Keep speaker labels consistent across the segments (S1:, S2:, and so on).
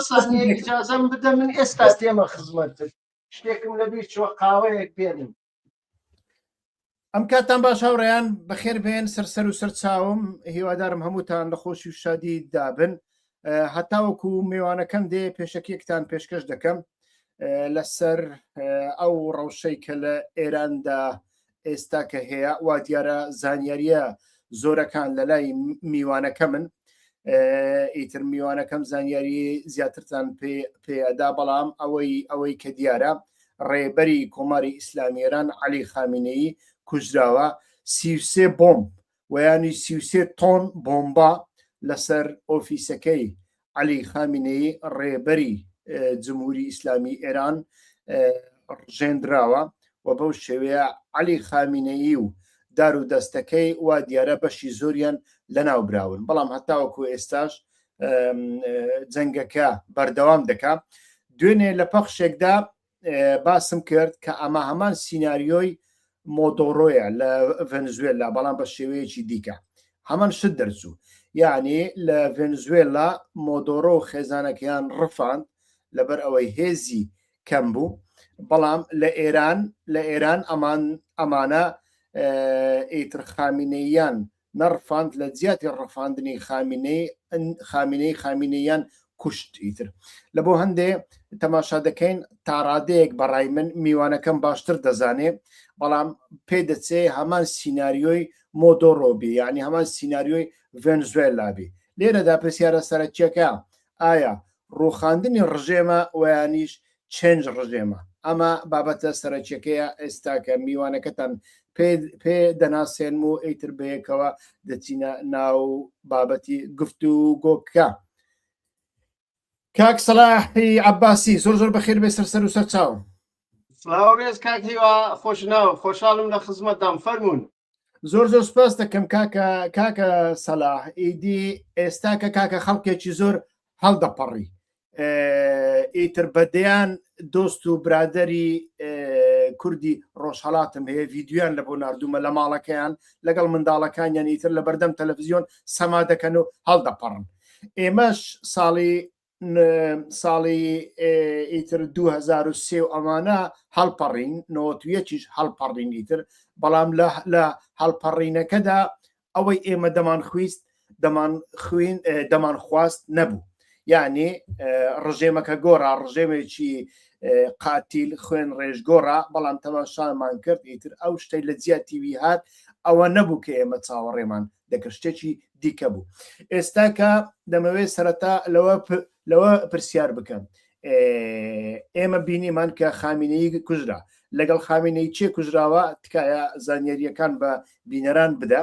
S1: ثانیە ئیجازەم بدە من ئێستا تێمە خزمەتت شتێکم لەبیر چوە قاوەیەک پێدم.
S2: ئەم کاتان باش هاوڕێیان بەخێر بێن سەر و سەر چاوم هیوادارم هەمووتان لە خۆشی و شادی دابن هەتاوەکو میوانەکەم دێ پێشەکێکتان پێشکەش دەکەم لەسەر ئەو ڕەوشەی کە لە ئێراندا ئێستا کە هەیە وا دیارە زانیاریە زۆرەکان لە لای میوانەکە من ئیتر میوانەکەم زانیاری زیاترتان پێدا بەڵام ئەوەی کە دیارە ڕێبەری کۆماری ئیسلامی ئێران عەلی خامینەیی کوژراوە 33 بۆمب ویانی 33 تۆن بۆمبا لەسەر ئۆفیسەکەی عەلی خامینەیی ڕێبەری جمهوری ئیسلامی ئێران ڕژێندراوە و بەو شێوەیە عەلی خامینەیی و دار و دەستەکەی وا دیارە بەشی زۆریان لەناو براون بەڵام هەتاوەکو ئێستاش جەنگەکە بەردەوام دەکات دوێنێ لە پەخشێکدا باسم کرد کە ئەمە هەمان سیناریۆی مۆدۆڕۆیە لە ڤەنزوێلا بەڵام بە شێوەیەکی دیکە هەمان شت دەرچوو یعنی لە ڤەنزوێلا مۆدۆڕۆ و خێزانەکەیان ڕفاند لەبەر ئەوەی هێزی کەم بوو بەڵام لە ئێران ئەمانە ئیتر خامینەیان نەڕفاند لە جیاتی ڕفاندنی خامینەیان کوشت ئیتر لە بۆ هەندێ تەماشا دەکەین تا ڕادەیەک بەڕای من میوانەکەم باشتر دەزانێ بەڵام پێدەچێ هەمان سیناریۆی مۆدۆڕۆبی یعنی هەمان سیناریۆی ڤێنزوێلا بی لێرەدا پرسیارە سەرەکیەکە ئایا ڕووخاندنی ڕژێمە ویانیش چێنج ڕژێمە ئەمە بابەتە سەرەکیەکەیە ئێستا کە میوانەکەتان پێ دەناسێن و ئیتر بەیەکەوە دەچینە ناو بابەتی گفتوگۆکە کاک سەلاحی عەباسی زۆر بەخێر بێ سەر و سەر چاوم
S1: سلااوڕێز کاک هیوا خۆشناو خۆشحاڵم لە خزمەتدام فەرموون
S2: زۆر سپاس دەکەم کاکە سەلاح ئیدی ئێستا کە کاکە خەڵکێکی زۆر هەڵدەپەڕی ئیتر بەدەیان دۆست و برادەری کوردی ڕۆژهەڵاتم هەیە ڤیددیویان لە بۆ نردومە لە ماڵەکەیان لەگەڵ منداڵەکانیان ئیتر لە بەردەم تەلەڤیزیۆن سەما دەکەن و هەڵدەپەڕن ئێمەش ساڵی ئیتر 2023 و ئەمانە هەڵپەڕین نۆتویەکیش هەڵپەڕین ئیتر بەڵام لە هەڵپەڕینەکەدا ئەوەی ئێمە دەمان خواست نەبوو یعنی ڕژێمەکە گۆڕا ڕژێمێکی قاتیل خوێن ڕێژگۆڕا بەڵام تەماشامان کرد ئیتر ئەو شتەی لە جیاتیوی هات ئەوە نەبوو کە ئێمە چاوەڕێمان دەکرد شتێکی دیکە بوو ئێستا کە دەمەوێت سەرەتا لەوە پرسیار بکەم ئێمە بینیمان کە خامینەیی کوژرا لەگەڵ خامینەی چێ کوژراوە تکایە زانیاریەکان بە بینەران بدە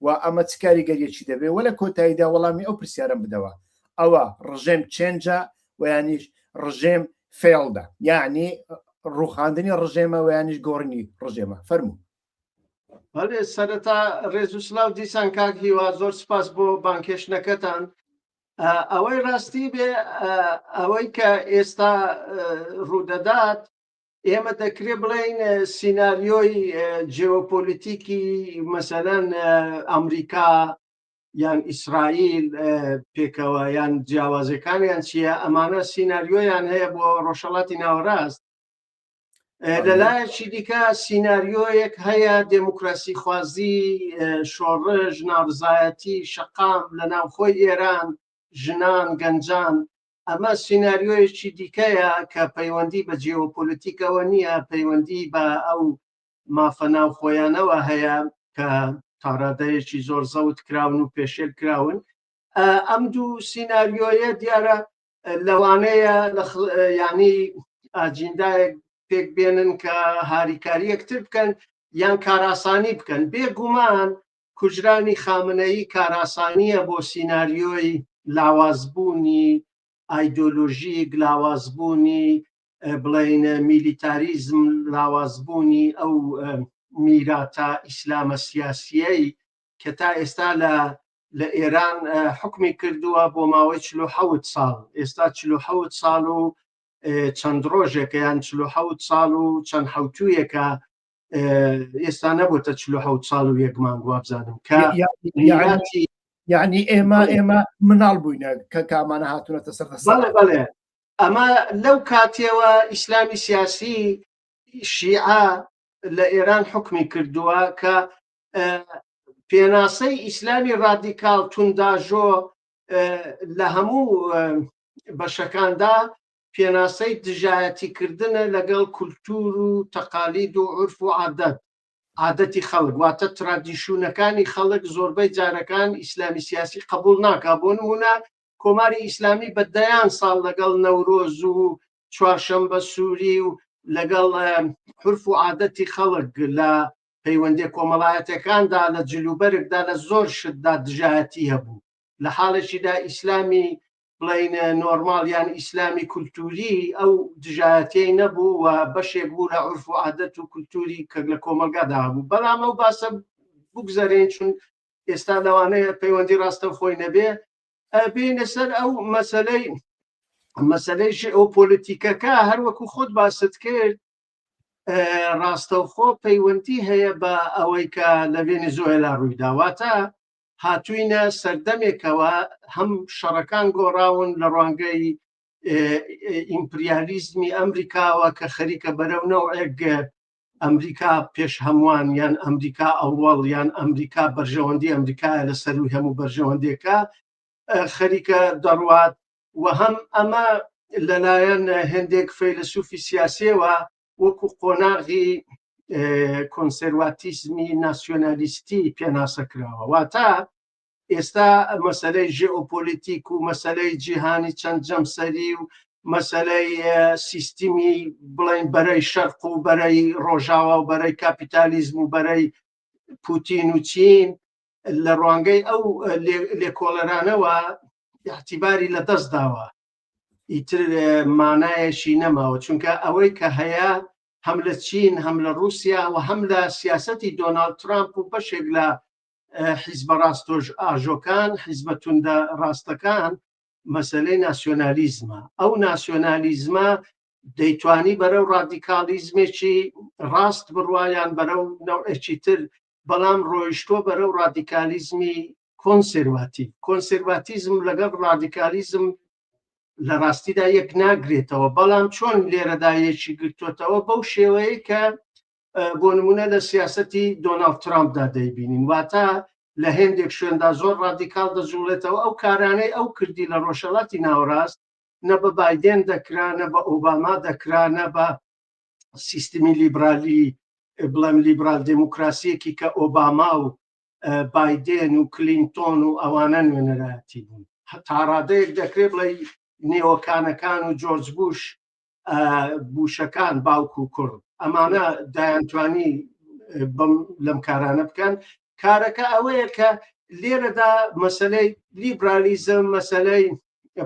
S2: و ئەمە چ کاریگەریەکی دەبێت وە لە کۆتاییدا وەڵامی ئەو پرسیارم بدەوە ئەوە ڕژێم چێنجە ویانیش ڕژێم فێڵدا یعنی ڕووخاندنی ڕژێمە ویانیش گۆڕنی ڕژێمە فەرموو
S1: هەڵێ سەرەتا ڕێز و سلااو دیسان کاک هیوا زۆر سپاس بۆ بانکێشنەکەتان ئەوەی ڕاستی بێ ئەوەی کە ئێستا ڕوودەدات ئێمە دەکرێ بڵێن سیناریۆی جیۆپۆلیتیکی مەسەلەن ئەمریکا یان ئیسرائیل پێکەوە یان جیاوازەکانیان چییە ئەمانە سیناریۆیان هەیە بۆ ڕۆژهەڵاتی ناوەڕاست لەلایەکی دیکە سیناریۆیەک هەیە دموکراسی خوازی شۆڕژ ناڕزایەتی شەقام لە ناوخۆی ئێران ژنان گەنجان ئەمە سیناریۆیەکی دیکەیە کە پەیوەندی بە جیۆپۆلیتیکەوە نییە پەیوەندی بە ئەو مافە ناوخۆیانەوە هەیە کە تاڕادەیەکی زۆر زەوت کراون و پێشێل کراون ئەم دوو سیناریۆیە دیارە لەوانەیە ینی ئاجیندایەک پێک بێنن کە هاریکاری یەکتر بکەن یان کاراسانی بکەن بێگومان کوژرانی خامنەیی کاراسانیە بۆ سیناریۆی لاوازبوونی ئایدۆلۆژیک لاوازبوونی بڵێن میلیتاریزم لاوازبوونی ئەو میراتە ئیسلامە سیاسیەی کە تا ئێستا لە ئێران حکمی کردووە بۆ ماوەی 47 ساڵ ئێستا 47 ساڵ و چەند ڕۆژێکە یان 47 ساڵ و چەند حوتویەکە ئێستا نەبووتە 47 ساڵ و یەک مانگ وابزانم کە
S2: یعنی ئێمە مناڵ بووینە کە کامانە هاتوونەتە سەردەسەڵات.
S1: بەڵێ بەڵێ ئەمە لەو کاتێوە ئیسلامی سیاسی شیعە لە ئێران حکمی کردووە کە پێناسەی ئیسلامی ڕادیکاڵ تونداژۆ لە هەموو بەشەکاندا پێناسەی دژایەتیکردنە لەگەڵ کولتور و تەقالید و عورف و عادەتی خەڵک، واتە ترادیشنەکانی خەڵک زۆربەی جارەکان ئیسلامی سیاسی قبول ناکا. بۆ نمونە کۆماری ئیسلامی بەدەیان ساڵ لەگەڵ نەورۆز و چوارشەمبە سووری و لەگەڵ عورف و عادەتی خەڵک لە پەیوەندی کۆمەڵایەتەکاندا لە جلوبەرێکدا لە زۆر شتدا دژایەتی هەبوو. لە حاڵێکیدا ئیسلامی بڵین نۆرمال یان ئیسلامی کولتوری ئەو دژایەتیەی نەبوو و بەشێک بوو لە عورف و عادەت و کولتوری کە لە کۆمەلگادا هەبوو. بەڵام ئەو باسە بگذەرێن چون ئێستا لەوانەیە پەیوەندی ڕاستە خۆی نەبێ، بینە سەر ئەو مەسەلەی ژئۆپۆلیتیکەکە هەروەکو خۆت باست کرد ڕاستەوخۆ پەیوەندی هەیە بە ئەوەی کە لە ڤێنزوێلا ڕوویداواتە هاتووینە سەردەمێکەوە هەم شەڕەکان گۆڕاون لە ڕوانگەی ئیمپریالیزمی ئەمریکاوە کە خەریکە بەرەو نەوعێک ئەمریکا پێش هەمووان یان ئەمریکا ئەووەڵ یان ئەمریکا بەرژەوەندی ئەمریکایە لە سەروی هەموو بەرژەوەندێکە خەریکە دەڕوات و هەم ئەمە لەلایەن هەندێک فەیلسوفی سیاسیەوە وەکو قۆناغی کۆنسێرواتیزمی ناسیۆنالیستی پێناسەکراوە. واتە ئێستا مەسەلەی ژئۆپۆلیتیک و مەسەلەی جیهانی چەند جەمسەری و مەسەلەی سیستمی بڵین بەرەی شەرق و بەرەی ڕۆژاوە و بەرەی کاپیتالیزم و بەرەی پوتین و چین لە ڕوانگەی ئەو لێکۆڵەرانەوە اعتیباری لە دەست داوە، ئیتر مانایەشی نەماوە، چونکە ئەوەی کە هەیە هەم لە چین هەم لە رووسیا و هەم لە سیاسەتی دۆناڵد ترامپ و بەشێک لە حیزبە ڕاستۆژ ئاژۆکان حیزبە توندە ڕاستەکان مەسەلەی ناسیۆنالیزمە. ئەو ناسیۆنالیزمە دەیتوانی بەرەو ڕادیکالیزمێکی ڕاست بڕوایان بەرەو نەوعێکی تر، بەڵام ڕۆیشتۆ بەرەو ڕادیکالیزمی کۆنسێرواتیڤ. کۆنسێرواتیزم لەگەڵ ڕادیکالیزم لە ڕاستیدا یەک ناگرێتەوە، بەڵام چۆن لێرەدا یەکی گرتوتەوە بەو شێوەیە کە بۆ نمونە لە سیاسەتی دۆناڵد ترامپدا دەیبینین، واتە لە هێندێک شوێندا زۆر ڕادیکال دەجوڵێتەوە. ئەو کارانەی ئەو کردی لە ڕۆژهەڵاتی ناوەڕاست نە بە بایدێن دەکرا، نە بە ئۆباما دەکرا، نە بە سیستمی لیبرالی بڵێم لیبرال دموکراسیەکی کە ئۆباما و بایدێن و کلینتۆن و ئەوانە نوێنەرایەتی بوون. تا ڕادەیەک دەکرێت بڵێ نێوەکانەکان و جۆرج بوش بوشەکان باوکو و کوڕ ئەمانە دایانتوانی لەم کارانە بکەن. کارەکە ئەوەیە کە لێرەدا مەسەلەی لیبرالیزم، مەسەلەی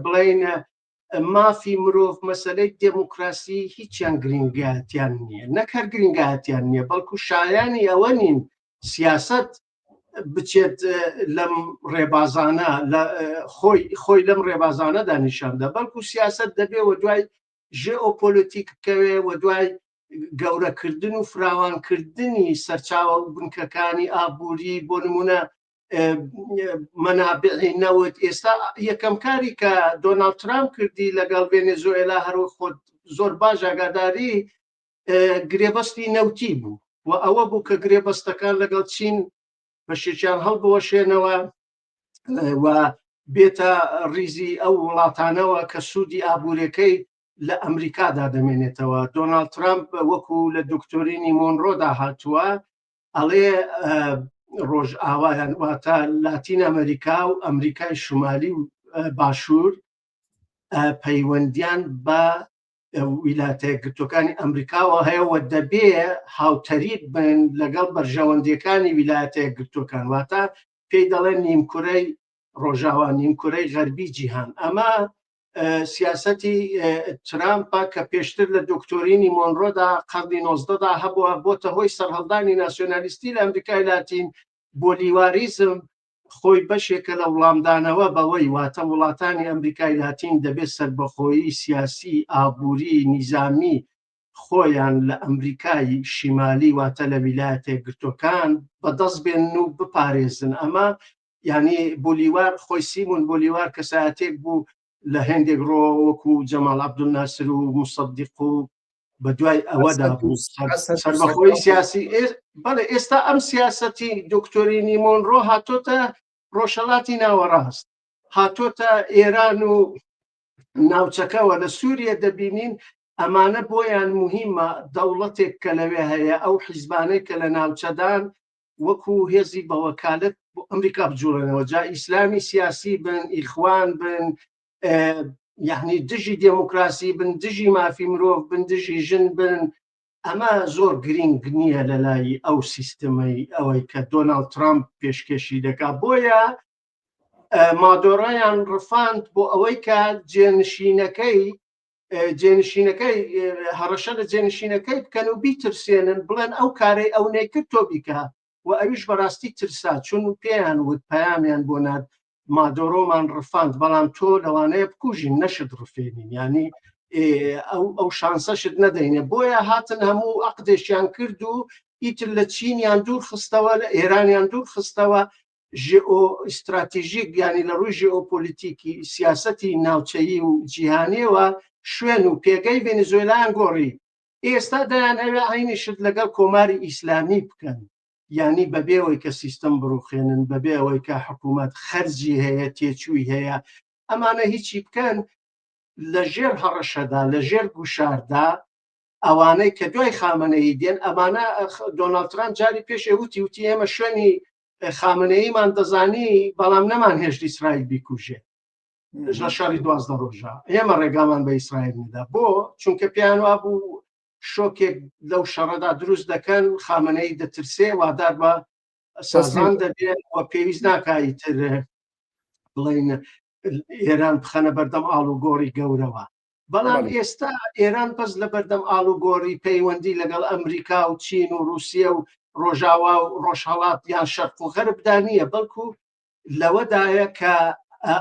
S1: بڵین مافی مرۆڤ، مەسەلەی دموکراسی هیچیان گرنگایەتیان نییە، نەکەر گرنگایەتیان نییە، بەڵکو شایانی ئەوە نین سیاست بچێت لەم ڕێبازانە خۆی لەم ڕێبازانەدا نیشاندا، بەڵکو سیاست دەبێ و دوای ژئۆپۆلیتیک بکەوێ و دوای گەورەکردن و فراوانکردنی سەرچاوە و بنکەکانی ئابووری، بۆ نمونە مەنابعی نەوت. ئێستا یەکەم کاری کە دۆناڵد ترامپ کردی لەگەڵ ڤێنزوێلا هەروە خۆت زۆر باش ئاگاداری گرێبەستی نەوتی بوو و ئەوە بوو کە گرێبەستەکان لەگەڵ چین بەشێکیان هەڵبوەشێنەوە و بێتە ڕیزی ئەو وڵاتانەوە کە سوودی ئابوورەکەی لە ئەمریکادا دەمێنێتەوە. دۆناڵد ترامپ وەکو لە دکتۆرینی مۆنڕۆدا هاتووە ئەڵێ ڕۆژئاوایان واتە لاتین ئەمریکا و ئەمریکای شمالی و باشوور پەیوەندیان بە ویلایەتە یەکگرتووەکانی ئەمریکاوە هەیەوە دەبێ هاوتەریت بن لەگەڵ بەرژەوەندیەکانی ویلایەتە یەکگرتووەکان، واتە پێی دەڵێن نیمکورەی ڕۆژاوا، نیمکورەی غەربی جیهان. ئەمە سیاسەتی ترامپە کە پێشتر لە دکتۆرینی مۆنڕۆدا قەرنی 19دا هەبووە، بۆتە هۆی سەرهەڵدانی ناسیۆنالیستی لە ئەمریکای لاتین. بۆلیواریزم خۆی بەشێکە لە وڵامدانەوە بەوەی واتە وڵاتانی ئەمریکای لاتین دەبێت سەربەخۆیی سیاسی، ئابووری، نیزامی خۆیان لە ئەمریکای شیمالی واتە لە ویلایەتە یەکگرتووەکان بەدەست بێن و بپارێزن. ئەمە یعنی بولیوار خۆی سیمون بولیوار کەسایەتێک بوو لە هێندێک ڕۆ وەکو جەمال عەبدولناسر و مصەدیق و بە دوای ئەوەدا بوو سەربەخۆی سیاسی. بەڵێ ئێستا ئەم سیاسەتی دکتۆرینی مۆنڕۆ هاتۆتە ڕۆژهەڵاتی ناوەڕاست، هاتۆتە ئێران و ناوچەکەەوە لە سووریا دەبینین ئەمانە بۆیان مهمە دەوڵەتێک کە لەوێ هەیە ئەو حیزبانەی کە لە ناوچەدان وەکو هێزی بە وەکالەت بۆ ئەمریکا بجوڵێنەوە، جا ئیسلامی سیاسی بن، ئیخوان بن، یعنی دژی دموکراسی بن، دژی مافی مرۆڤ بن، دژی ژن بن. ئەمە زۆر گرنگ نییە لە لای ئەو سیستەمەی ئەوەی کە دۆناڵد ترامپ پێشکەشی دەکات. بۆیە مادۆڕایان ڕفاند بۆ ئەوەی کە جێنشینەکەی هەڕەشە لە جێنشینەکەی بکەن و بیترسێنن، بڵێن ئەو کارەی ئەو نەیکرد تۆ بیکە، و ئەویش بەڕاستی ترسا، چون پێیان وت پەیامیان بۆ نات مادۆڕۆمان ڕفاند، بەڵام تۆ لەوانەیە بکوژین نەشت ڕفێنین، ینی ئەو شانسەشت نەدەینێ. بۆیە هاتن هەموو عەقدێکیان کرد و ئیتر لە چینیان دوور خستەوە، لە ئێرانیان دوور خستەوە، ژئۆ ئیستراتیژیک ینی لە ڕووی ژئۆپۆلیتیکی سیاسەتی ناوچەیی و جیهانیەوە شوێن و پێگەی ڤێنزوێلایان گۆڕی. ئێستا دەیان هەوێ عینیشت لەگەڵ کۆماری ئیسلامی بکەن، یعنی بەبێەوەی کە سیستەم بڕوخێنن، بەبێەوەی کە حکوومەت خەرجی هەیە، تێچووی هەیە، ئەمانە هیچی بکەن لە ژێر هەڕەشەدا، لە ژێر گوشاردا. ئەوانەی کە دوای خامنەیی دێن، ئەمانە دۆناڵد ترامپ جاری پێشێ وتی ئێمە شوێنی خامنەییمان دەزانی، بەڵام نەمان هێشت ئیسرائیل بیکوژێ لە شەڕی 12 ڕۆژە، ئێمە ڕێگامان بە ئیسرائیل ندا. بۆ چونکە پێیان وا بوو شۆکێک لەو شەڕەدا دروست دەکەن، خامنەیی دەترسێ، وادار بە سازان دەبێت و پێویست ناکایی تر بڵین ئێران بخەنە بەردەم ئاڵوگۆڕی گەورەوە. بەڵام ئێستا ئێران پس لە بەردەم ئاڵوگۆڕی پەیوەندی لەگەڵ ئەمریکا و چین و رووسیا و ڕۆژاوا و ڕۆژهەڵات یان شەرق و غەربدا نییە، بەڵکو لەوەدایە کە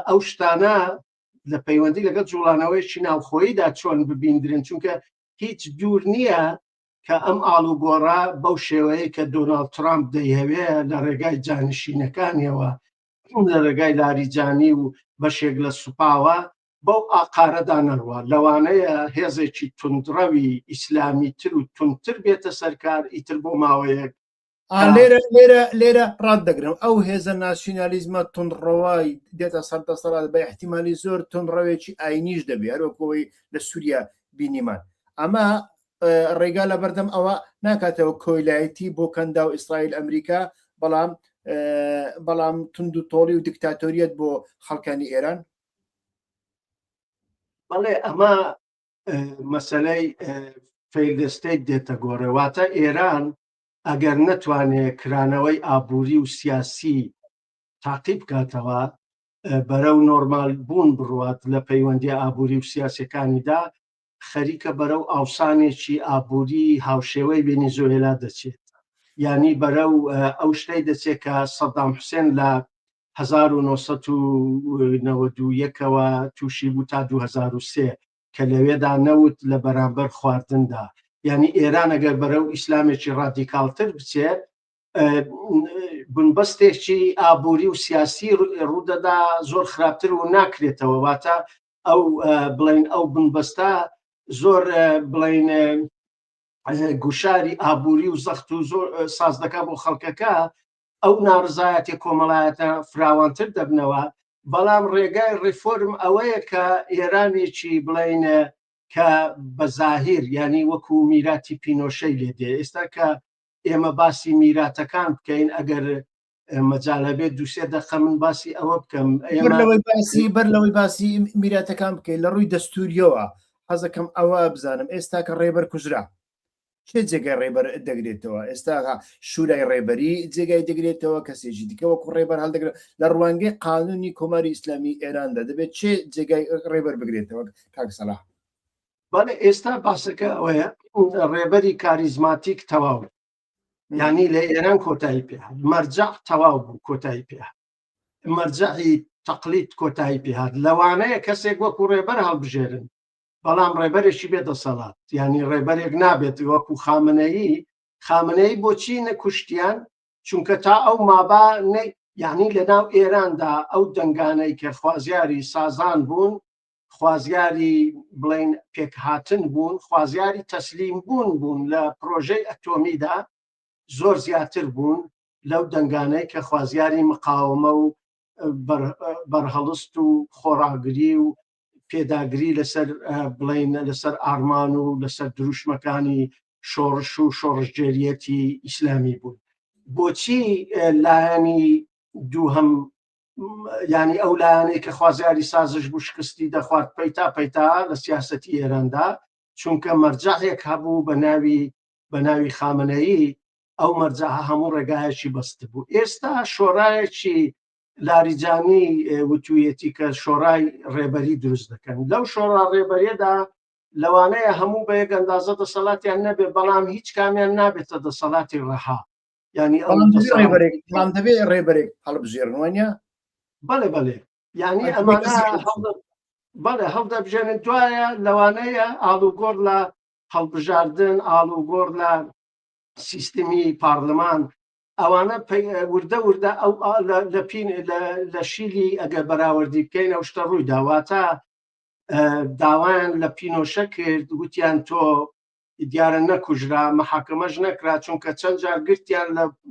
S1: ئەو شتانە لە پەیوەندی لەگەڵ جوڵانەوەیکی ناوخۆییدا چۆن ببیندرن، چونکە هیچ دوور نییە کە ئەم ئاڵوگۆڕە بەو شێوەیە کە دۆناڵد ترامپ دەیهەوێ لە ڕێگای جانشینەکانیەوە، لە ڕێگای لاریجانی و بەشێک لە سوپاوە بەو ئاقارەدا نەڕوە. لەوانەیە هێزێکی توندڕەوی ئیسلامی تر و تونتر بێتە سەرکار ئیتر بۆ ماوەیەک.
S2: لێرە ڕاد دەگرم ئەو هێزە ناسیۆنالیزمە تونڕەوای دێتە سەردەسەڵات بە احتیمالی زۆر تونڕەوێکی ئاینیش دەبێت، هەروەکەوەی لە سووریا بینیمان. ئەمە ڕێگا لە بەردەم ئەوە ناکاتەوە کۆیلایەتی بۆ کەندا و ئیسرائیل ئەمریکا، بەڵام تند و تۆڵی و دیکتاتۆریەت بۆ خەڵکانی ئێران.
S1: بەڵێ ئەمە مەسەلەی فەیلدەستەیت دێتە گۆڕێواتە ئێران ئەگەر نەتوانێت کرانەوەی ئابووری و سیاسی تاقیب بکاتەوە بەرەو نۆرمال بوون بڕوات لە پەیوەندی ئابووری و سیاسەکانیدا، خەریکە بەرەو ئاوسانێکی ئابووری هاوشێوەی ڤێنزوێلا دەچێت، ینی بەرەو ئەو شتەی دەچێت کە سەدام حوسێن لە 1991ەوە تووشی بوو تا 2003 کە لەوێدا نەوت لە بەرامبەر خواردندا. ینی ئێران ئەگەر بەرەو ئیسلامێکی ڕادیکالتر بچێت، بنبەستێکی ئابووری و سیاسی ڕوودەدا زۆر خراپتر و ناکرێتەوە. واتە ئەو بڵین ئەو بنبەستە زۆر بڵین گوشاری ئابووری و زەخت و زۆر ساز دەکات بۆ خەڵکەکە، ئەو ناڕزایەتی کۆمەڵایەتە فراوانتر دەبنەوە. بەڵام ڕێگای ڕیفۆرم ئەوەیە کە ئێرانێکی بڵین کە بەزاهیر ینی وەکو میراتی پینۆشەی لێدێ. ئێستا کە ئێمە باسی میراتەکان بکەین، ئەگەر مەجالە بێت دووسێ دەقە من باسی ئەوە بکەم.
S2: بەر لەوەی باسی میراتەکان بکەین لە ڕووی دەستوریەوە حەزەکەم ئەوە بزانم ئێستا کە ڕێبەر کوژرا چه جێگای ڕێبەر دەگرێتەوە؟ ئێستا شورای ڕێبەری جێگای دەگرێتەوە، کەسێکی دیکە وەکو ڕێبەر هەڵدەگرێت لە ڕوانگەی قانونی کۆماری ئیسلامی ئێراندا دەبێت چه جێگای ڕێبەر بگرێتەوە؟ کاک سەلاح.
S1: بەڵێ ئێستا باسەکە ئەوەیە ڕێبەری کاریزماتیک تەواو، یعنی لە ئێران کۆتایی پێ مەرجع تەواو بوو، کۆتایی پێ مەرجعی تەقلید کۆتایی پێهات. لەوانەیە کەسێک وەکو ڕێبەر هەڵبژێرن، بەڵام ڕێبەرێکی بێدەسەڵات، ینی ڕێبەرێک نابێت وەکو خامنەیی. خامنەیی بۆچی نەکوشتیان؟ چونکە تا ئەو مابا یعنی لە ناو ئێراندا ئەو دەنگانەی کە خوازیاری سازان بوون، خوازیاری بڵین پێکهاتن بوون، خوازیاری تەسلیم بوون لە پرۆژەی ئەتۆمیدا زۆر زیاتر بوون لەو دەنگانەی کە خوازیاری مقاومە و بەرهەڵست و خۆڕاگری و پێداگری لەسەر بڵین لەسەر ئارمان و لەسەر دروشمەکانی شۆڕش و شۆڕژگێریەتی ئیسلامی بوون. بۆچی لایەنی دووهەم ینی ئەو لایەنەی کە خوازیاری سازش بوو شکستی دەخوارد پەیتا لە سیاسەتی ئێراندا، چونکە مەرجەعێک هەبوو بە ناوی خامنەیی، ئەو مەرجە هەموو ڕێگایەکی بەست بوو. ئێستا شۆڕایەکی لاریجانی وتویەتی کە شۆڕای ڕێبەری دروست دەکەن. لەو شۆڕا ڕێبەرێدا لەوانەیە هەموو بە یەک ئەندازە دەسەڵاتیان نەبێ، بەڵام هیچ کامیان نابێتە دەسەڵاتی ڕەها. ینی
S2: دەبێ ڕێبەرێک هەڵبژێرنوانە؟
S1: بەڵێ ینی ئەمانە بەڵێ هەڵدەبژێنن. دوایە لەوانەیە ئاڵوگۆڕ لە هەڵبژاردن، ئاڵوگۆڕ لە سیستمی پارلەمان، ئەوانە وردە ئەو لە شیلی ئەگە بەراوردی بکەین ئەو شتە ڕووی داواتە داوایان لە پینۆشە کرد، وتیان تۆ دیارە نەکوژرا، محاکمەش نەکرا، چونکە چەند جار گرتیان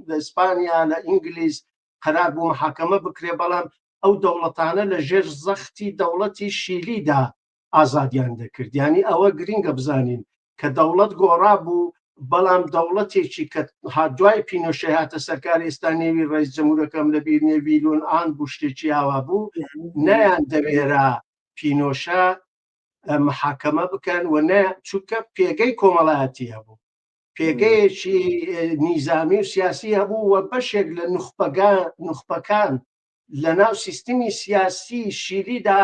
S1: لە ئیسپانیا لە ئینگلیز قەرار بوو محاکمە بکرێ، بەڵام ئەو دەوڵەتانە لە ژێر زەختی دەوڵەتی شیلیدا ئازادیان دەکرد. ینی ئەوە گرینگە بزانین کە دەوڵەت گۆڕا بوو، بەڵام دەوڵەتێکی کە دوای پینۆشە هاتە سەرکار ئێستا نێوی ڕئیس جەمهورەکەم لەبیر نێوی لۆن ئان بوو شتێکی ئاوا بوو، نەیان دەوێرا پینۆشە محاکمە بکەن و نە، چونکە پێگەی کۆمەڵایەتی هەبوو، پێگەیەکی نیزامی و سیاسی هەبوو و بەشێک لە نوخبەکان لە ناو سیستمی سیاسی شیلیدا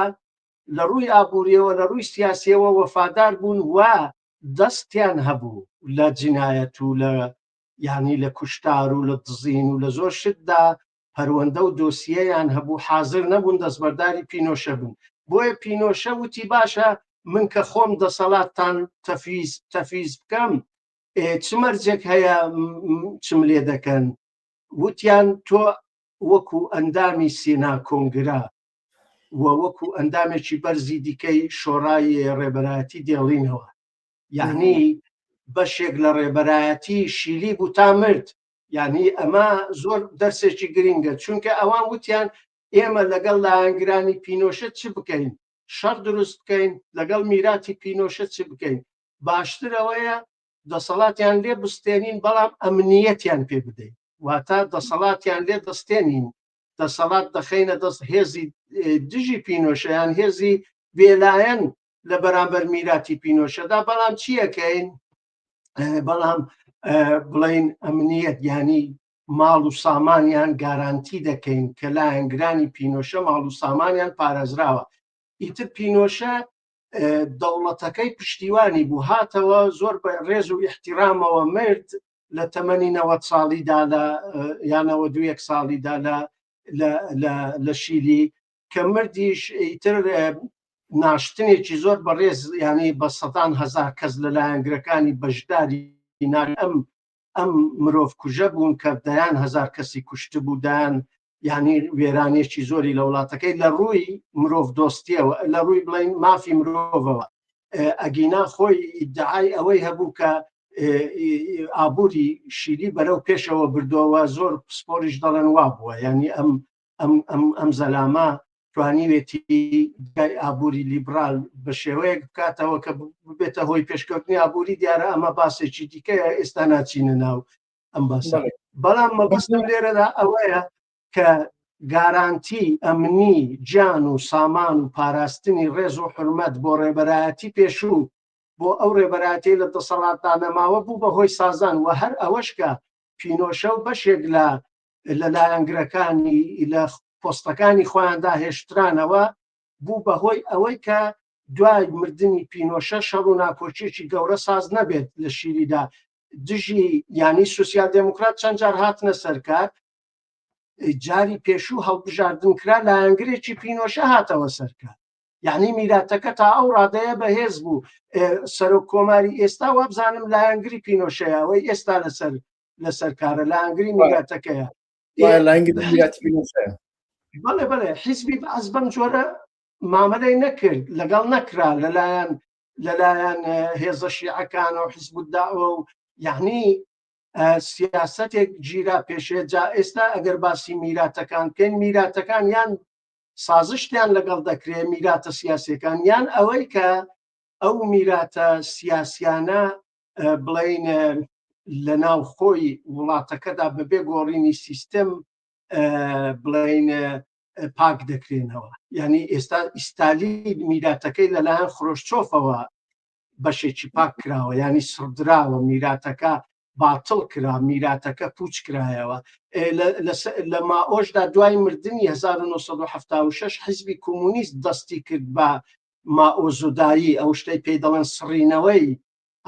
S1: لە ڕووی ئابوووریەوە لە ڕووی سیاسیەوە وەفادار بوون و دەستیان هەبوو لە جینایەت و لە ینی لە کوشتار و لە دزین و لە زۆر شتدا پەروەندە و دۆسیەیان هەبوو، حاضر نەبوون دەستبەرداری پینۆشە بوون. بۆیە پینۆشە وتی باشە من کە خۆم دەسەڵاتتان تەفیز بکەم، چ مەرجێک هەیە چم لێ دەکەن؟ وتیان تۆ وەکو ئەندامی سێنا کۆنگرا و وەکو ئەندامێکی بەرزی دیکەی شۆڕای ڕێبەرایەتی دێڵینەوە، یعنی بەشێک لە ڕێبەرایەتی شیلی بوو تا مرد. یعنی ئەمە زۆر دەرسێکی گرینگە، چونکە ئەوان وتیان ئێمە لەگەڵ لایەنگرانی پینۆشە چ بکەین؟ شەڕ دروست بکەین، لەگەڵ میراتی پینۆشە چ بکەین؟ باشتر ئەوەیە دەسەڵاتیان لێ بستێنین، بەڵام ئەمنیەتیان پێ بدەین، واتە دەسەڵاتیان لێ دەستێنین، دەسەڵات دەخەینە دەست هێزی دژی پینۆشەیان، هێزی بێلایەن لە بەرامبەر میراتی پینۆشەدا، بەڵام چیەکەین؟ بەڵام بڵین ئەمنیەت، ینی ماڵ و سامانیان گارانتی دەکەین کە لایەنگرانی پینۆشە ماڵ و سامانیان پارێزراوە. ئیتر پینۆشە دەوڵەتەکەی پشتیوانی بوو، هاتەوە زۆر بە ڕێز و احتیرامەوە مرد لە تەمەنی 90 ساڵیدا یان 91 ساڵیدا لە شیلی، کە مردیش ئیتر ناشتنێکی زۆر بەڕێز، ینی بە سەدان هەزار کەس لە لایەنگرەکانی بەشداری ئەم مرۆڤ کوژە بوون کە دەیان هەزار کەسی کوشت بوو، دایان ینی وێرانێکی زۆری لە وڵاتەکەی لە ڕووی مرۆڤ دۆستیەوە، لە ڕووی بڵین مافی مرۆڤەوە. ئەگینا خۆی ئیدعای ئەوەی هەبوو کە ئابووری شیلی بەرەو پێشەوە بردووەوە، زۆر پسپۆریش دەڵێن وا بووە، ینی ئەم زەلامە توانیوێتی ئابووری لیبرال بە شێوەیەک بکاتەوە کە ببێتە هۆی پێشکەوتنی ئابووری. دیارە ئەمە باسێکی دیکەیە، ئێستا ناچینە ناو ئەم باسە. بەڵام مەبەستم لێرەدا ئەوەیە کە گارانتی ئەمنی گیان و سامان و پاراستنی ڕێز و حرمەت بۆ ڕێبەرایەتی پێشوو، بۆ ئەو ڕێبەرایەتی لە دەسەڵاتدا نەماوە بوو بەهۆی سازان، و هەر ئەوەشکە پینۆشە و بەشێک لە لایەنگرەکانی لە پۆستەکانی خۆیاندا هێشترانەوە بوو بەهۆی ئەوەی کە دوای مردنی پینۆشە شەڕ و ناکۆچێکی گەورە ساز نەبێت لە شیلیدا. دژی ینی سوسیال دموکرات چەند جار هاتنە سەرکار، جاری پێشوو هەڵبژاردن کرا لایەنگرێکی پینۆشە هاتەوە سەرکار، یعنی میراتەکە تا ئەو ڕادەیە بەهێز بوو. سەرۆک کۆماری ئێستا وابزانم لایەنگری پینۆشەیەوەی ئێستا لە سەرکارە، لایەنگری میراتەکەیە. بەڵێ حیزبی بەعز بەم جۆرە مامەلەی نەکرد لەگەڵ نەکرا لەلایەن هێزە شیعەکان و حیزب الداعوە و یعنی سیاسەتێک گیرا پێشێ جا ئێستا ئەگەر باسی میراتەکان بکەین میراتەکان یان سازشتیان لەگەڵ دەکرێت میراتە سیاسیەکان یان ئەوەی کە ئەو میراتە سیاسیانە بڵین لە ناو خۆی وڵاتەکەدا بەبێ گۆڕینی سیستم بڵین پاک دەکرێنەوە ینی ئێستا ئیستالی میراتەکەی لەلایەن خرۆشچۆفەوە بەشێکی پاک کراوە ینی سڕدراوە میراتەکە باتڵ کرا میراتەکە پوچ کرایەوە لە ماۆشدا دوای مردنی 1976 حیزبی کۆمونیست دەستی کرد بە ماۆزودایی ئەو شتەی پێی دەڵێن سڕینەوەی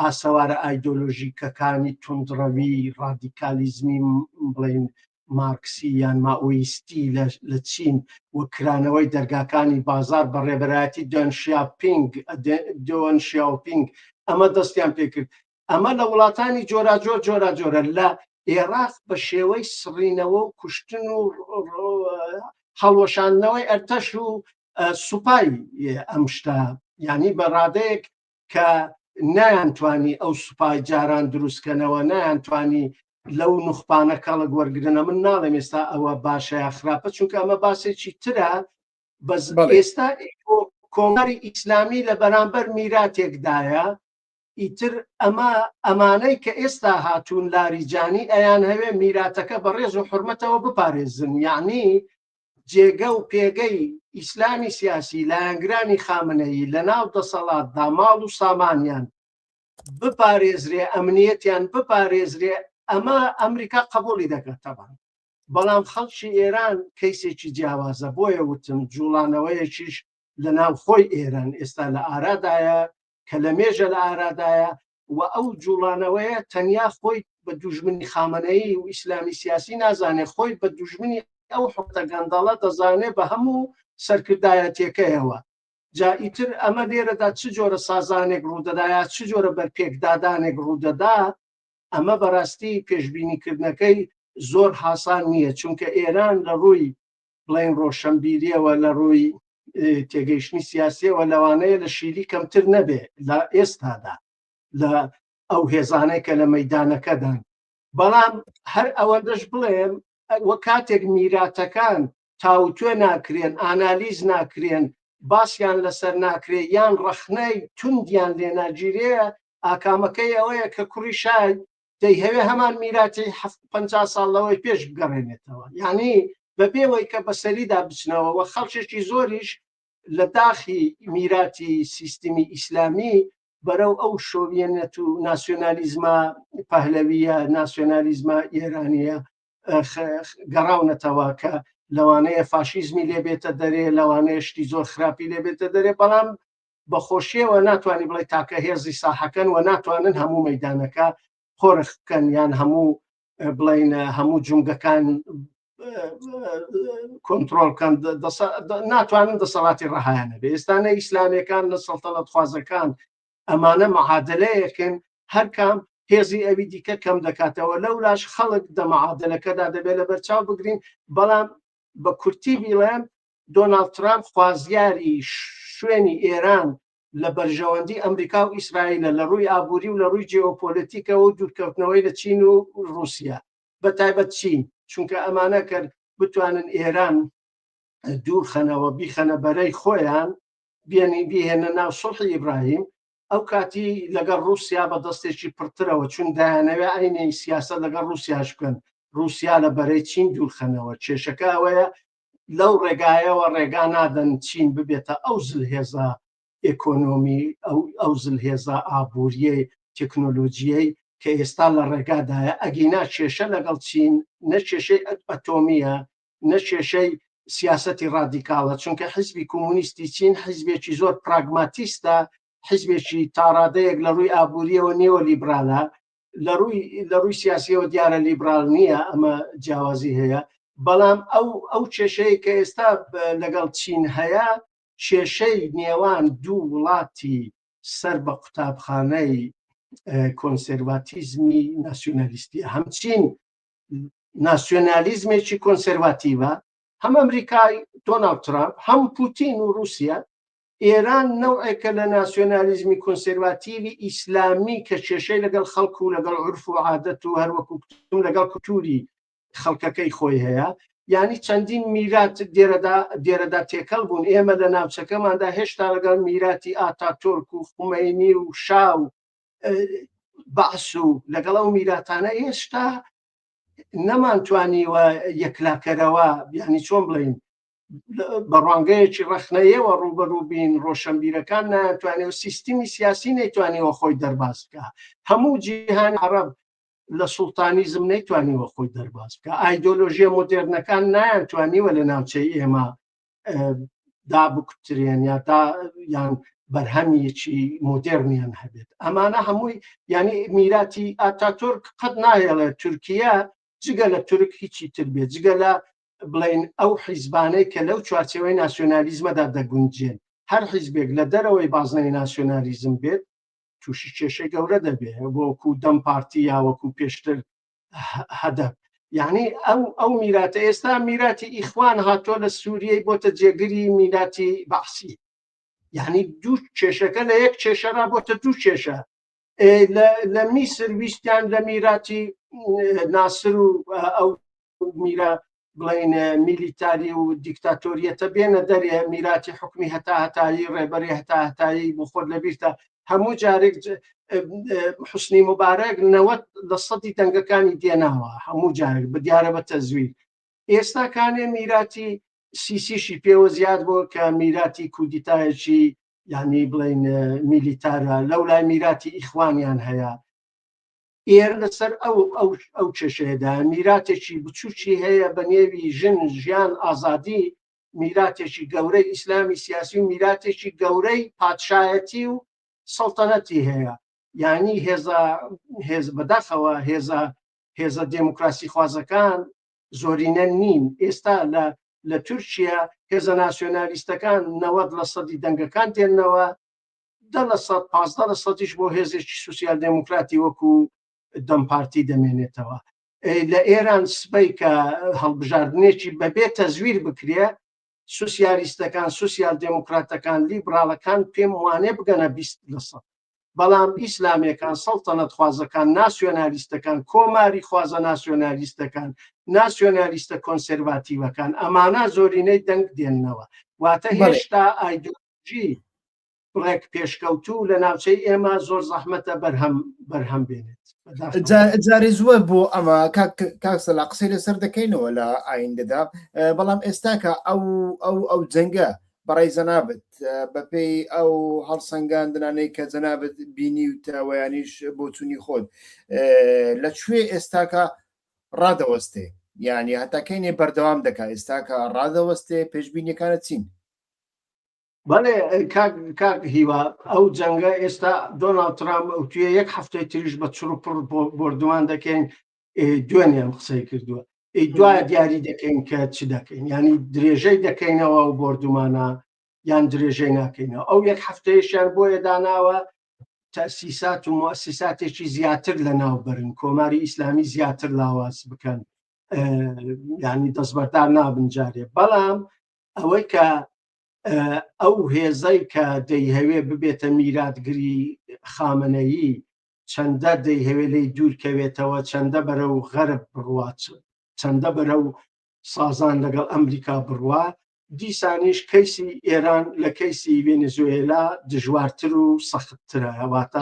S1: ئاسەوارە ئایدۆلۆژیکەکانی توندڕەوی ڕادیکالیزمی بڵین مارکسی یان ماۆیستی لە چین وەکرانەوەی دەرگاکانی بازار بە ڕێبەرایەتی دۆن شیاوپینگ ئەمە دەستیان پێکرد ئەمە لە وڵاتانی جۆرە لە عێراق بە شێوەی سڕینەوە و کوشتن و هەڵوەشاندنەوەی ئەرتەش و سوپای ئەم شتە ینی بە ڕادەیەک کە نایانتوانی ئەو سوپای جاران دروستکەنەوە نایانتوانی لەو نوخپانە کەڵک وەرگرنە من ناڵێم ئێستا ئەوە باشە خراپە چونکە ئەمە باسێکی ترە ئێستا کۆماری ئیسلامی لە بەرامبەر میراتێکدایە ئیتر ئەمانەی کە ئێستا هاتوون لاریجانی ئەیان هەوێ میراتەکە بە ڕێز و حرمەتەوە بپارێزن یعنی جێگە و پێگەی ئیسلامی سیاسی لایەنگرانی خامنەیی لە ناو دەسەڵاتدا ماڵ و سامانیان بپارێزرێ ئەمنیەتیان بپارێزرێ ئەمە ئەمریکا قبولی دەکات تەبان بەڵام خەڵکی ئێران کەیسێکی جیاوازە بۆیە وتم جوڵانەوەیەکیش لە ناو خۆی ئێران ئێستا لە ئارادایە کە لە مێژە لە ئارادایە و ئەو جوڵانەوەیە تەنیا خۆی بە دوژمنی خامنەیی و ئیسلامی سیاسی نازانێ خۆی بە دوژمنی ئەو حکومەتە گەندەڵە دەزانێ بە هەموو سەرکردایەتیەکەیەوە جا ئیتر ئەمە لێرەدا چ جۆرە سازانێک ڕوودەدایە چ جۆرە بەرپێکدادانێک ڕوودەدا ئەمە بەڕاستی پێشبینیکردنەکەی زۆر حاسان نییە چونکە ئێران لە ڕووی بڵین ڕۆشنبیریەوە لە ڕووی تێگەیشتنی سیاسیەوە لەوانەیە لە شیلی کەمتر نەبێ لە ئێستادا لە ئەو هێزانەی کە لە مەیدانەکەدان بەڵام هەر ئەوەندەش بڵێم وە کاتێک میراتەکان تاوتوێ ناکرێن ئانالیز ناکرێن باسییان لەسەر ناکرێ یان ڕەخنەی توندیان لێناگیرەیە ئاکامەکەی ئەوەیە کە کوڕی شای دەی هەوێ هەمان میراتی 50 ساڵەوەی پێش بگەڕێنێتەوە یعنی بەبێەوەی کە بەسەریدا بچنەوە و خەڵکێکی زۆریش لە داخی میراتی سیستمی ئیسلامی بەرەو ئەو شۆڤێنەت و ناسیۆنالیزمە پەهلەویە ناسیۆنالیزمە ئێرانیە گەڕاونەتەوە کە لەوانەیە فاشیزمی لێبێتە دەرێ لەوانەیە شتی زۆر خراپی لێبێتە دەرێ بەڵام بەخۆشیەوە ناتوانانی بڵێ تاکە هێزی ساحەکەن و ناتوانن هەموو مەیدانەکە خۆرخ بکەن یان هەموو بڵین هەموو جونگەکان کۆنتترۆلکەن ناتوانن دەسەڵاتی ڕەهایانە بێ ئێستانە ئیسلامیەکان لە سەڵتەنەت خوازەکان ئەمانە مەعادلەیەکن هەر کام هێزی ئەوی دیکە کەم دەکاتەوە لەولاش خەڵک دەمەعادلەکەدا دەبێت لە بەرچاو بگرین بەڵام بە کورتی بیڵێن دۆناڵد ترامپ خوازیاری شوێنی ئێران لە بەرژەوەندی ئەمریکا و ئیسرائیلە لە ڕووی ئابووری و لە ڕووی جیۆپۆلیتیکەوە و دوورکەوتنەوەی لە چین و رووسیا بە تایبەت چین چونکە ئەمانە کرد بتوانن ئێران دوورخەنەوە بیخەنە بەرەی خۆیان بهێنە ناو سڵحی ئیبراهیم ئەو کاتی لەگەڵ رووسیا بە دەستێکی پڕترەوە چون دایانەوێ ئاینەی سیاسەت لەگەڵ رووسیاش بکەن رووسیا لە بەرەی چین دوورخەنەوە کێشەکە ئەوەیە لەو ڕێگایەوە ڕێگا نادەن چین ببێتە ئەو زلهێزە ئێکۆنۆمی ئەو زلهێزە ئابووریەی تەکنۆلۆژیەی کە ئێستا لە ڕێگادایە ئەگینا کێشە لەگەڵ چین نە کێشەی ئەتۆمیە نە کێشەی سیاسەتی ڕادیکاڵە چونکە حیزبی کۆمونیستی چین حیزبێکی زۆر پراگماتیستە حیزبێکی تاڕادەیەک لە ڕووی ئابووریەوە نێوە لیبرالا لە ڕووی سیاسیەوە دیارە لیبرال نییە ئەمە جیاوازی هەیە بەڵام ئەو کێشەیە کە ئێستا لەگەڵ چین هەیە کێشەی نێوان دوو وڵاتی سەر بە قوتابخانەی کۆنسێرواتیزمی ناسیۆنالیستی هەمچین ناسیۆنالیزمێکی کۆنسەرواتیڤە، هەم ئەمریکای دۆناڵد ترامپ، هەم پوتین و رووسیا. ئێران نەوعێکە لە ناسیۆنالیزمی کۆنسەرواتیڤی ئیسلامی کە کێشەی لەگەڵ خەڵکو و لەگەڵ عورف و عادەت و هەروەکو لەگەڵ کولتوری خەڵکەکەی خۆی هەیە. یعنی چەندین میرات دێرەدا تێکەڵ بوون. ئێمە لە ناوچەکەماندا هێشتا لەگەڵ میراتی ئاتاتۆرک و خومەینی و شاو بەعس و لەگەڵ ئەو میراتانە هێشتا نەمانتوانیوە یەکلاکەرەوە، یعنی چۆن بڵین، بە ڕوانگەیەکی ڕەخنەیەوە ڕوبەڕوو بین. ڕۆشنبیرەکان ناتوانێت و سیستمی سیاسی نەیتوانیوە خۆی دەرباز بکە. هەموو جیهان عەرەب لە سوڵتانیزم نەیتوانیوە خۆی دەرباز بکە. ئایدۆلۆژیە مۆدێرنەکان نایانتوانیوە لە ناوچەی ئێمە دابکوترێن یان بەرهەمیەکی مۆدێرنیان هەبێت. ئەمانە هەمووی یعنی میراتی ئاتاتۆرک قەت نایەڵێت تورکیا جگە لە تورک هیچی تر بێت، جگە لە بڵین ئەو حیزبانەی کە لەو چوارچێوەی ناسیۆنالیزمەدا دەگونجێن. هەر حیزبێک لە دەرەوەی بازنەی ناسیۆنالیزم بێت تووشی کێشەی گەورە دەبێت، وەکو دەم پارتی یا وەکو پێشتر هەدەف. یعنی ئەو میراتە ئێستا میراتی ئیخوان هاتۆ لە سووریەی بۆتە جێگری میراتی بەعسی. یعنی دوو کێشەکە لە یەک کێشەرا بۆتە دوو کێشە. لە میسر ویستیان لە میراتی ناسر و ئەو میرە بڵین میلیتاری و دیکتاتۆریەتە بێنە دەرێ، میراتی حکمی هەتاهەتایی ڕێبەری هەتاهەتایی بۆ خۆت لەبیرتە. هەموو جارێک حوسنی مبارەک 90% دەنگەکانی دێناوە، هەموو جارێک بە دیارە بە تەزویر. ئێستا کانێ میراتی سیسیشی پێوە زیاد بۆ کە میراتی کودیتایەکی یعنی بڵین میلیتارە، لەو لای میراتی ئیخوانیان هەیە. ئێرە لەسەر ئەو کێشەیەدا میراتێکی بچووکی هەیە بە نێوی ژن، ژیان، ئازادی، میراتێکی گەورەی ئیسلامی سیاسی و میراتێکی گەورەی پادشایەتی و سەڵتەنەتی هەیە. یعنی بەداخەوە هێزە دێموکراسی خوازەکان زۆرینە نین. ئێستا لە تورکیا هێزە ناسیۆنالیستەکان 90% دەنگەکان دێنەوە، 15% بۆ هێزێکی سوسیال دموکراتی وەکو دەمپارتی دەمێنێتەوە. لە ئێران سبەی کە هەڵبژاردنێکی بەبێ تەزویر بکرێ، سوسیالیستەکان، سوسیال دموکراتەکان، لیبراڵەکان پێم وانێ بگەنە 20%. بەڵام ئیسلامیەکان، سەڵتەنەت خوازەکان، ناسیۆنالیستەکان، کۆماری خوازە ناسیۆنالیستەکان، ناسیۆنالیستە کۆنسەرواتیڤەکان، ئەمانە زۆرینەی دەنگ دێننەوە. واتە هێشتا ئایدۆلۆژی ڕێک پێشکەوتوو لە ناوچەی ئێمە زۆر زەحمەتە بەرهەم بێنێت.
S2: جاری زووە بۆ ئەمە کاکسە لە قسەی لەسەر دەکەینەوە لە ئایندەدا. بەڵام ئێستاکە ئەو جەنگە بەڕای جەنابەت بەپێی ئەو هەڵسەنگاندنانەی کە جەنابەت بینی و تاوەیانیش بۆ چوونی خۆت لەکوێ ئێستاکە ڕادەوەستێ؟ یعنی هەتاکەینێ بەردەوام دەکا ئێستاکە ڕادەوەستێ، پێشبینیەکانت چین؟
S1: بەڵێ کاک هیوا، ئەو جەنگە ئێستا دۆناڵد ترامپ توێ یەک هەفتەی تریش بە چڕوپڕ بردووان دەکەین، دوێنیان قسەی کردووە، دوایە دیاری دەکەین کە چ دەکەین، ینی درێژەی دەکەینەوە و بردومانە یان درێژەی ناکەینەوە. ئەو یەک هەفتەیەشیان بۆیە داناوە تەسیسات و موسساتێکی زیاتر لە ناوبەرن، کۆماری ئیسلامی زیاتر لاواز بکەن، ینی دەستبەردار نابن جارێ. بەڵام ئەوەی کە ئەو هێزەی کە دەیهەوێ ببێتە میراتگری خامنەیی چەندە دەیهەوێ لی دوورکەوێتەوە، چەندە بەرەو غەرب بڕوا، چەندە بەرەو سازان لەگەڵ ئەمریکا بڕوا، دیسانیش کەیسی ئێران لە کەیسی ڤێنزوێلا دژوارتر و سەختترە. هەواتە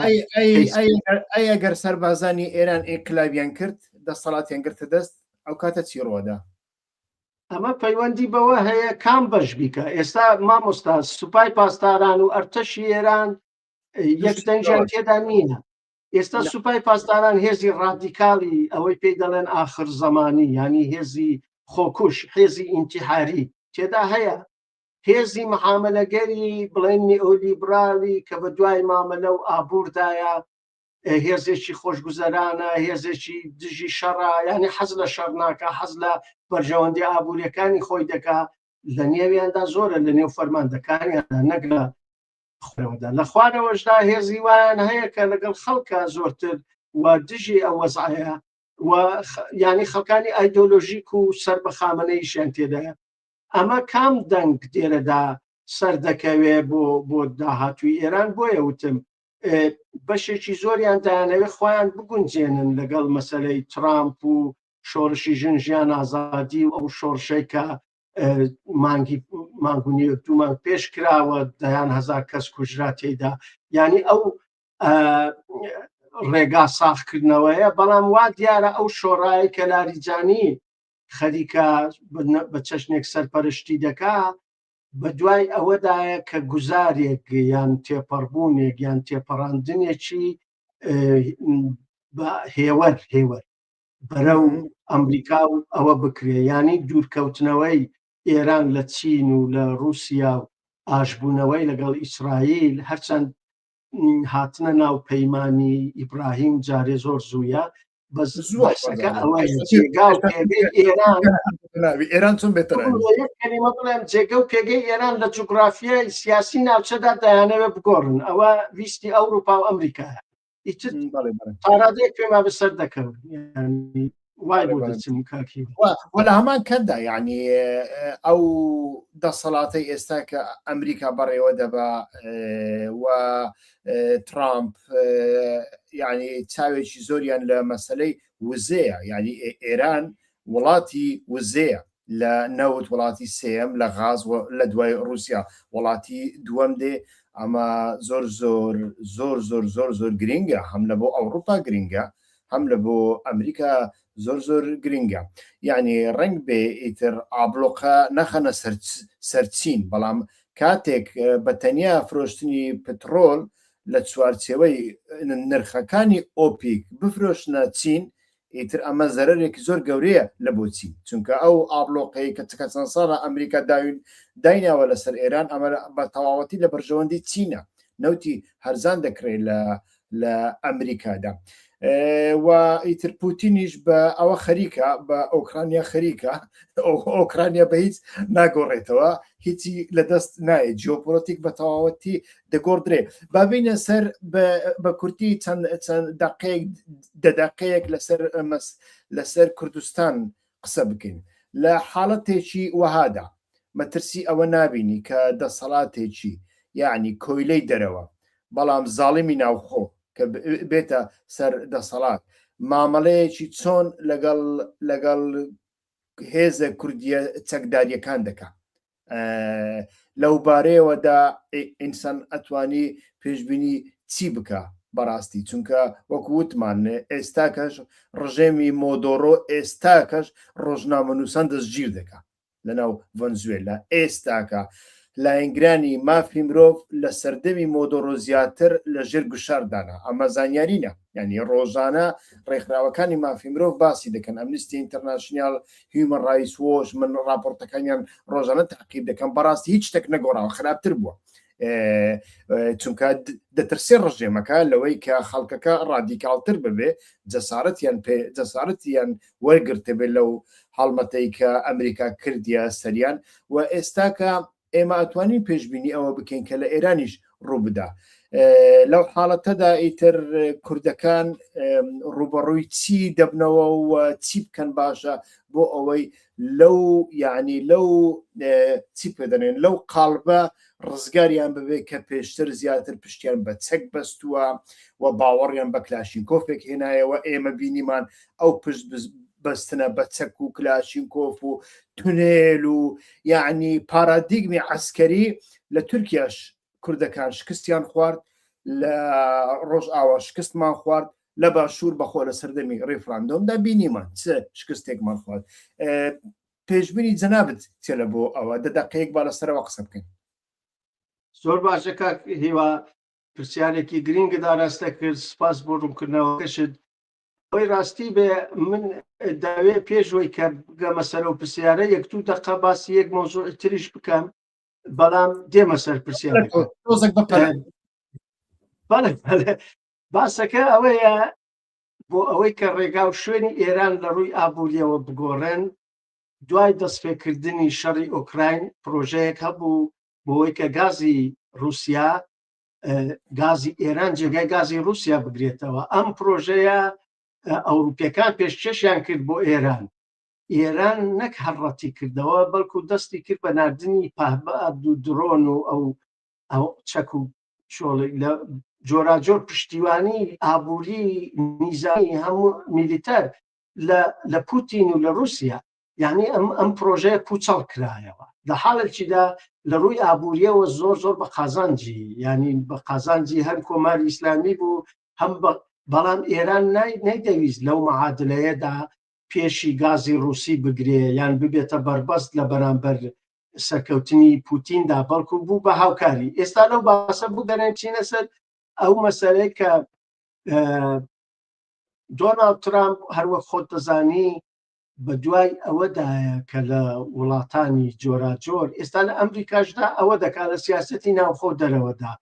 S2: ئەگەر سەربازانی ئێران ئێنقلابیان کرد، دەسەڵاتیان گرتە دەست، ئەو کاتە چی ڕۆدا؟
S1: ئەمە پەیوەندی بەوە هەیە کام بەش بیکە. ئێستا مامۆستا سوپای پاسداران و ئەرتەشی ئێران یەک دەنجیان تێدا نییە. ئێستا سوپای پاسداران هێزی ڕادیکاڵی ئەوەی پێی دەڵێن ئاخر زەمانی، ینی هێزی خۆکوش، هێزی ئینتیحاری تێدا هەیە، هێزی مەعامەلەگەری بڵێن نیئۆلیبرالی کە بە دوای مامەلە و ئابووردایە، هێزێکی خۆشگوزەرانە، هێزێکی دژی شەڕە، ینی حەز لە شەڕ ناکە، حەز لە بەرژەوەندی ئابوووریەکانی خۆی دەکا. لە نێویاندا زۆرە، لە نێو فەرماندەکانیاندا، نەک لە خوارەوەدا. لە خوارەوەشدا هێزی وایان هەیە کە لەگەڵ خەڵکە زۆرتر و دژی ئەو وەزعەیە ینی خەڵکانی ئایدۆلۆژیک و سەر بە خامنەیشیان تێدایە. ئەمە کام دەنگ دێرەدا سەر دەکەوێ بۆ داهاتووی ئێران. بۆیە وتم بەشێکی زۆریان دایانەوێت خۆیان بگونجێنن لەگەڵ مەسەلەی ترامپ و شۆڕشی ژنجیان ئازادی و ئەو شۆڕشەی کە مانگونی دوومان پێش کراوە دەیان هەزار کەس کوژرا تێیدا. ینی ئەو ڕێگا ساختکردنەوەیە. بەڵام وا دیارە ئەو شۆڕایی کە لاریجانی خەریکە بە چەشنێک سەرپەرشتی دەکا بە دوای ئەوەدایە کە گوزارێک یان تێپەڕبوونێک یان تێپەڕاندنێکی هێوەر بەرەو ئەمریکا و ئەوە بکرێ. ینی دوورکەوتنەوەی ئێران لە چین و لە رووسیا و ئاشبوونەوەی لەگەڵ ئیسرائیل هەرچەند هاتنە ناو پەیمانی ئیبراهیم جارێ زۆر زوویە. بەسەکە ئەوەی جێگا و پێگەی
S2: ئێران چۆن بێتەوە
S1: کەلیمە بڵێم جێگە و پێگەی ئێران لە جوگرافیای سیاسی ناوچەدا دایانەوێت بگۆڕن. ئەوە ویستی ئەوروپا و ئەمریکایە. تاڕادەیەک پێما بەسەر دەکەون وای بۆ دەچم کاکی
S2: وەلا هەمان کەندا یعنی ئەو دەسەڵاتی ئێستا کە ئەمریکا بەڕێوە دەبا و ترامپ یعنی چاوێکی زۆریان لە مەسەلەی وزەیە. یعنی ئێران وڵاتی وزەیە لە نەوت وڵاتی سێم لە غاز لە دوای رووسیا وڵاتی دووەم دێ. ئەمە زۆر زۆر زۆر زۆر زۆر زۆر گرنگە، هەم لە بۆ ئەوروپا گرنگە، هەم لە بۆ ئەمریکا زۆر زۆر گرنگە. یعنی ڕنگ بێ ئیتر ئابلۆقە نەخەنە سەرچین، بەڵام کاتێک بە تەنیا فرۆشتنی پترۆل لە چوارچێوەی نرخەکانی ئۆپیک بفرۆشنە چین، ئیتر ئەمە زەرێکی زۆر گەورەیە لە بۆ چین. چونکە ئەو ئابلۆقەی کە چکە چەند ساڵە ئەمریکا دایناوە لەسەر ئێران ئەمە بە تەواوەتی لە بەرژەوەندی چینە، نەوتی هەرزان دەکرێت لە ئەمریکادا. و ئیتر پوتینیش بە ئەوە خەریکە، بە ئۆکرانیا خەریکە، ئۆکرانیا بە هیچ ناگۆڕێتەوە، هیچی لە دەست نایە، جیۆپۆلیتیک بە تەواوەتی دەگۆڕدرێ. بابینە سەر بە کورتی چەند دەدەقەیەک لەسەر کوردستان قسە بکەین. لە حاڵەتێکی وەهادا مەترسی ئەوە نابینی کە دەسەڵاتێکی یعنی کۆیلەی دەرەوە بەڵام زاڵمی ناوخۆ کە بێتە سەر دەسەڵات مامەڵەیەکی چۆن لەگەڵ هێزە کوردیە چەکداریەکان دەکات. لەو بارەیەوەدا ئینسان ئەتوانی پێشبینی چی بکە بەڕاستی، چونکە وەکو وتمان ئێستاکەش ڕژێمی مۆدۆڕۆ ئێستاکەش ڕۆژنامەنووسان دەستگیر دەکات لەناو ڤەنزوێلا. ئێستاکە لایەنگرانی مافی مرۆڤ لە سەردەمی مۆدۆڕۆ زیاتر لە ژێر گوشاردانا. ئەمە زانیارینە، ینی ڕۆژانە ڕێکخراوەکانی مافی مرۆڤ باسی دەکەن. ئەمنیستی ئینتەرناشنال، هیومەن ڕایتس وۆچ، من راپۆرتەکانیان ڕۆژانە تاقیب دەکەم. بەڕاستی هیچ شتێک نەگۆڕاوە، خراپتر بووە، چونکە دەترسێ ڕژێمەکە لەوەی کە خەڵکەکە ڕادیکالتر ببێ، جەسارەتیان وەرگرتە بێت لەو هەڵمەتەی کە ئەمریکا کردیە سەریان. و ئێستاکە ئێمە ئەتوانین پێشبینی ئەوە بکەین کە لە ئێرانیش ڕوو بدا. لەو حاڵەتەدا ئیتر کوردەکان ڕوبەڕووی چی دەبنەوە و چی بکەن باشە بۆ ئەوەی لەو یعنی لەو چی پێدەنێن لەو قاڵبە ڕزگاریان ببێت کە پێشتر زیاتر پشتیان بە چەک بەستووە و باوەڕیان بە کلاشینکۆفێک هێنایەوە. ئێمە بینیمان ئەو پشت بەستنە بە چەک و کلاشینکۆف و تونێل و یعنی پارادیگمی عەسکەری لە تورکیاش کوردەکان شکستیان خوارد، لە ڕۆژ ئاوا شکستمان خوارد، لە باشوور بەخۆ لە سەردەمی ڕێفراندۆمدا بینیمان چ شکستێکمان خوارد. پێشبینی جەنابەت چێ لە بۆ ئەوە دەدەقەیەک با لەسەرەوە قسە بکەین.
S1: زۆر باشە کاک هیوا، پرسیارێکی گرنگدا ڕاستە کرد. سپاس بۆ ڕوونکردنەوەکەشت. ئەوەی ڕاستی بێ من داوێ پێشەوەی کە بگەمە سەر و پرسیارە یەک دوو دەقە باسی یەک مۆزوع تریش بکەم، بەڵام دێمە سەر پرسیارەکە. باسەکە ئەوەیە بۆ ئەوەی کە ڕێگا و شوێنی ئێران لە ڕووی ئابوووریەوە بگۆڕێن دوای دەستپێکردنی شەڕی ئۆکراین پرۆژەیەک هەبوو بۆەوەی کە گازی رووسیا گازی ئێران جێگای گازی رووسیا بگرێتەوە. ئەم پرۆژەیە ئەوروپیەکان پێشکەشیان کرد بۆ ئێران نەک هەڕەتی کردەوە بەڵکو دەستی کرد بە ناردنی پەهباد و درۆن و ئەو چەک و شۆڵی لە جۆراجۆر پشتیوانی ئابووری میزانی هەموو میلیتەر لە پوتین و لە رووسیا یعنی ئەم پرۆژەیە پوچەڵ کرایەوە لە حاڵێکیدا لە ڕووی ئابووریەوە زۆر بە قازانجی ینی بە قازانجی هەر کۆماری ئیسلامی بوو هەم بەڵام ئێران نەیدەویست لەو مەعادلەیەدا پێشی گازی رووسی بگرێ یان ببێتە بەربەست لە بەرامبەر سەرکەوتنی پوتیندا بەڵکو بوو بە هاوکاری ئێستا لەو باسە بوو دەرێن چینە سەر ئەو مەسەلەی کە دۆناڵد ترامپ هەروەک خۆت دەزانی بە دوای ئەوەدایە کە لە وڵاتانی جۆراجۆر ئێستا لە ئەمریکاشدا ئەوە دەکات لە سیاسەتی ناوخۆ دەرەوەدا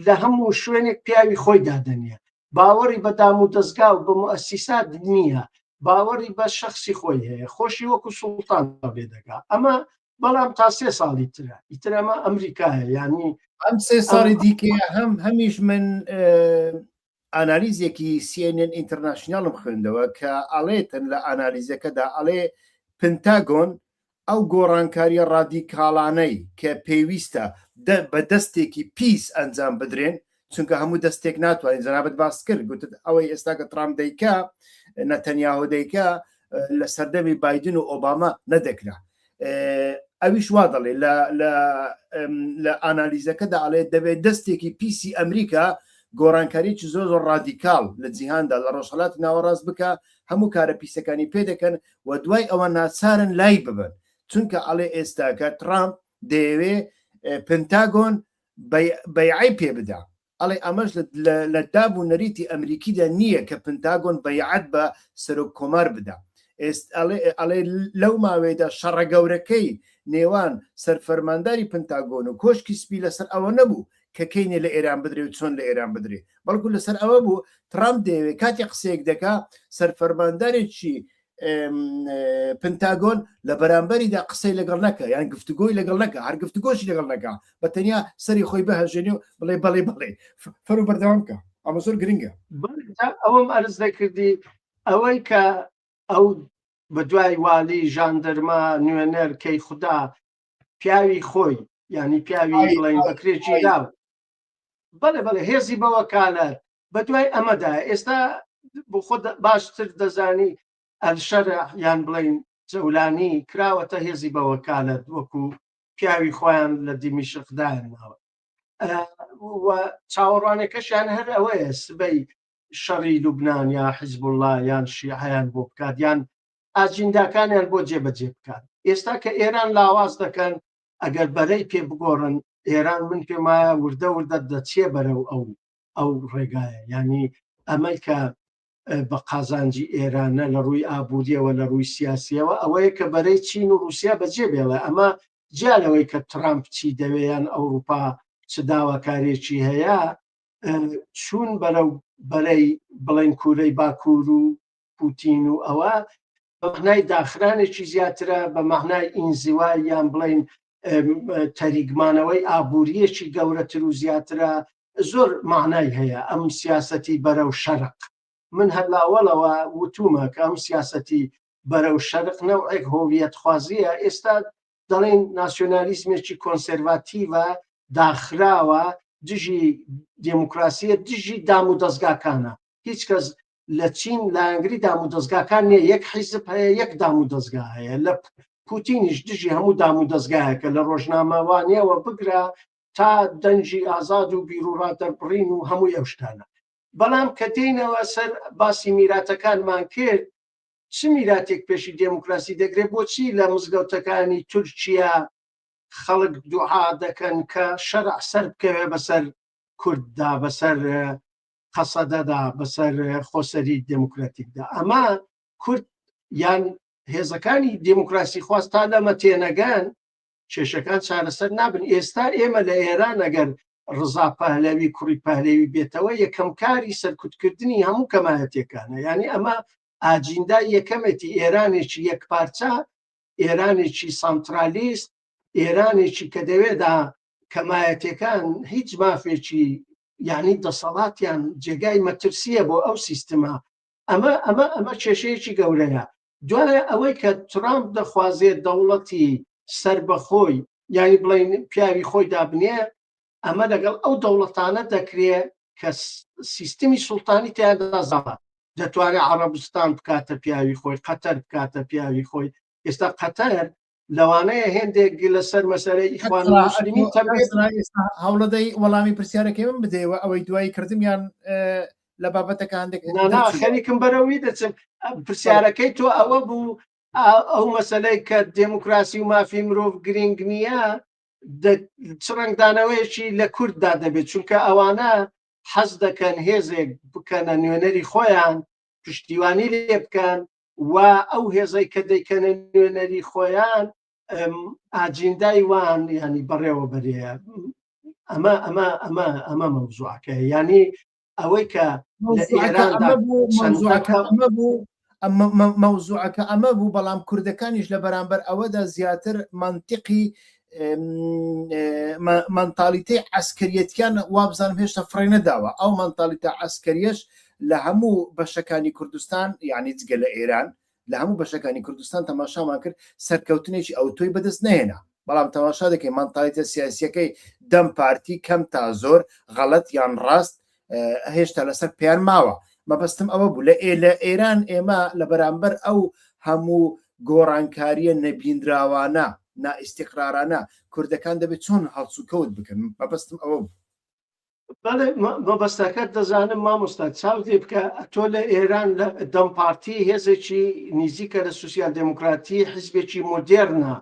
S1: لە هەموو شوێنێک پیاوی خۆی دادەنیە باوەڕی بە دام و دەستگا و بە موەسیسات نییە باوەڕی بە شخصی خۆی هەیە خۆشی وەکو سوڵتان بێ دەکات ئەمە بەڵام تا 3 ساڵی ترە ئیترەمە ئەمریکایە ینی
S2: ئەم 3 ساڵی دیکە هەمیش من ئانالیزێکی CNN ئینتەرناشناڵم خوێندەوە کە ئەڵێتن لە ئانالیزەکەدا ئەڵێ پنتاگۆن ئەو گۆڕانکاریە ڕادیکاڵانەی کە پێویستە بە دەستێکی پیس ئەنجام بدرێن چونکە هەموو دەستێک ناتوانین جەنابەت باس کرد گوتت ئەوەی ئێستا کە ترامپ دەیکا نەتەنیاهو دەیکا لە سەردەمی بایدن و ئۆباما نەدەکرا ئەویش وا دەڵێ لە ئانالیزەکەدا ئەڵێ دەبێت دەستێکی پیسی ئەمریکا گۆڕانکاریی زۆر ڕادیکاڵ لە جیهاندا لە ڕۆژهەڵات ناوەڕاست بکە هەموو کارە پیسەکانی پێ دەکەن و دوای ئەوە ناچارن لای ببن چونکە ئەڵێ ئێستاکە ترامپ دەیەوێ پنتاگۆن بەیعی پێ بدا ئەڵێ ئەمەش لە دابوو نەریتی ئەمریکیدا نییە کە پنتاگۆن بەیعەت بە سەرۆک کۆمار بدا ئەڵێ لەو ماوەیەدا شەڕە گەورەکەی نێوان سەرفەرمانداری پنتاگۆن و کۆشکی سپی لەسەر ئەوە نەبوو کە کەینێ لە ئێران بدرێ و چۆن لە ئێران بدرێ بەڵکو لەسەر ئەوە بوو ترامپ دەیەوێت کاتی قسەیەک دەکا سەرفەرماندارێکی پنتاگۆن لە بەرامبەریدا قسەی لەگەڵ نەکە یان گفتوگۆی لەگەڵ نەکە هەر گفتوگۆشی لەگەڵ نەکە بە تەنیا سەری خۆی بەهەژێنێ و بڵێ بەڵێ فەرو بەردەوام بکە ئەمە زۆر گرنگە
S1: ئەوەم ئەرز دەکردی ئەوەی کە ئەو بە دوای والی ژاندەرما نوێنەر کەی خوددا پیاوی خۆی ینی پیاوی بڵین بەکرێکی لاو بەڵێ هێزی بە وەکالەت بە دوای ئەمەدا ئێستا بۆ خۆ باشتر دەزانی ئەلشەرع یان بڵین جەولانی کراوەتە هێزی بە وەکالەت وەکو پیاوی خۆیان لە دیمیشقدانەوە و چاوەڕوانێکەشیان هەر ئەوەیە سبەی شەڕی لوبنان یا حیزب الله یان شیعەیان بۆ بکات یان ئاجینداکانیان بۆ جێبەجێ بکات ئێستا کە ئێران لاواز دەکەن ئەگەر بەرەی پێ بگۆڕن ئێران من پێم وایە وردە دەچێ بەرەو ئەو ڕێگایە ینی ئەمەی کە بە قازانجی ئێرانە لە ڕووی ئابوووریەوە لە ڕووی سیاسیەوە ئەوەیە کە بەرەی چین و رووسیا بەجێ بێڵێ ئەمە جیالەوەی کە ترامپ چی دەوێیان ئەوروپا چ داواکارێکی هەیە چوون بەرەی بڵێن کوورەی باکوور و پوتین و ئەوە بە مەعنای داخرانێکی زیاترە بە مەعنای ئینزیوای یان بڵێن تەریگمانەوەی ئابووریەکی گەورەتر و زیاترە زۆر معنای هەیە ئەم سیاسەتی بەرەو شەرق من هەر لاوەڵەوە وتومە کە ئەم سیاسەتی بەرەو شەرق نەوعێک هۆویەت خوازیە ئێستا دەڵێن ناسیۆنالیزمێکی کۆنسێرواتیڤە داخراوە دژی دموکراسیە دژی دام و دەستگاکانە هیچ کەس لە چین لە ئەنگری دام و دەستگاکان نیە یەک حیزب هەیە یەک دام و دەستگا هەیە لە پوتینیش دژی هەموو دام و دەستگایەکە لە ڕۆژنامەوانیەوە بگرە تا دەنجی ئازاد و بیرروڕادەربڕین و هەمووی ئەو شتانە بەڵام کە دێنەوە سەر باسی میراتەکانمان کرد چ میراتێک پێشی دموکراسی دەگرێت بۆچی لە مزگەوتەکانی تورکیا خەڵک دوعا دەکەن کە شەرع سەر بکەوێ بەسەر کورددا بەسەر قەسەدەدا بەسەر خۆسەری دموکراتیکدا ئەمە کورد یان هێزەکانی دموکراسی خواست تا لەمە تێنەگەن کێشەکان چارەسەر نابن ئێستا ئێمە لە ئێران ئەگەر ڕزا پەهلەوی کوڕی پەهلەوی بێتەوە یەکەم کاری سەرکوتکردنی هەموو کەمایەتەکانە ینی ئەمە ئاجیندای یەکەمەتی ئێرانێکی یەکپارچە ئێرانێکی سانترالیست ئێرانێکی کە دەوێدا کەمایەتەکان هیچ مافێکی یعنی دەسەڵاتیان جێگای مەترسیە بۆ ئەو سیستەمە ئەمە کێشەیەکی گەورەیە. دوایە ئەوەی کە ترامپ دەخوازێت دەوڵەتی سربەخۆی یانی بڵین پیاوی خۆی دابنێ، ئەمە لەگەڵ ئەو دەوڵەتانە دەکرێت کە سیستمی سوڵتانی تیادا زەڵە. دەتوانێت عەرەبستان بکاتە پیاوی خۆی، قەتەر بکاتە پیاوی خۆی. ئێستا قەتەر لەوانەیە هێندێک لەسەر مەسەرەی ئیخوان المسلمین
S2: هەوڵەدەی وەڵامی پرسیارەکەی من بدەیەوە ئەوەی دوایی کردمیان لە بابەتەکە هەندێک
S1: خەریکم بەرەوی دەچم. پرسیارەکەی تۆ ئەوە بوو ئەو مەسەلەی کە دموکراسی و مافی مرۆڤ گرنگ نییە چ ڕنگدانەوەیەکی لە کورددا دەبێت، چونکە ئەوانە حەز دەکەن هێزێک بکەنە نوێنەری خۆیان، پشتیوانی لێ بکەن و ئەو هێزەی کە دەیکەنە نوێنەری خۆیان ئاجیندای وان ینی بەڕێوە بەرەیە. ئەمە مەوزوعەکە، ینی ئەوەی کە لە ئێراندا
S2: مەوزوعەکە ئەمە بوو، بەڵام کوردەکانیش لە بەرامبەر ئەوەدا زیاتر منطقی مەنتالیتەی عەسکەریەتیان وابزانم هێشتا فڕێ نەداوە. ئەو مەنتالیتە عەسکەریەش لە هەموو بەشەکانی کوردستان، یعنی جگە لە ئێران لە هەموو بەشەکانی کوردستان تەماشامان کرد سەرکەوتنێکی ئەوتۆی بەدەست نهێنا، بەڵام تەماشا دەکەی مەنتالیتە سیاسیەکەی دەم پارتی کەم تا زۆر غەڵەت یان ڕاست هێشتا لەسەر پێیان ماوە. مەبەستم ئەوە بوو لە ئێران ئێمە لە بەرامبەر ئەو هەموو گۆڕانکاریە نەبینراوانە نائیستیقرارانە کوردەکان دەبێت چۆن هەڵسوکەوت بکەن. مەبەستم ئەوە بوو.
S1: بەڵێ مەبەستەکەت دەزانم مامۆستا چاودێ بکە تۆ لە ئێران لە دەمپارتی هێزێکی نزیکە لە سوسیال دموکراتی حیزبێکی مۆدێرنە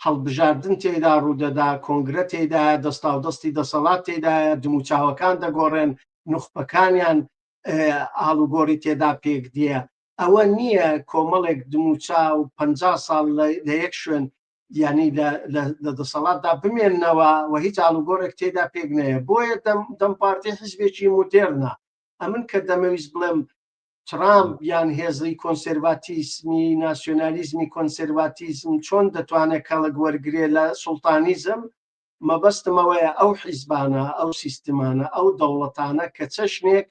S1: هەڵبژاردن تێدا ڕوودەدا، کۆنگرە تێدا، دەستاودەستی دەسەڵات تێدایە، دموچاوەکان دەگۆڕێن، نوخبەکانیان ئاڵوگۆڕی تێدا پێک دیە. ئەوە نییە کۆمەڵێک دموچاو 50 ساڵ لە یەک شوێن ینی لە دەسەڵاتدا بمێننەوە و هیچ ئاڵوگۆڕێک تێدا پێک نەیە. بۆیە دەمپارتی حیزبێکی مۆدێرنە. ئەمن کە دەمەویست بڵێم ترامپ یان هێزی کۆنسێرواتیسمی ناسیۆنالیزمی کۆنسێرواتیزم چۆن دەتوانێت کەڵک وەرگێ لە سوڵتانیزم، مەبەستمەوەیە ئەو حیزبانە، ئەو سیستمانە، ئەو دەوڵەتانە کە چەشنێک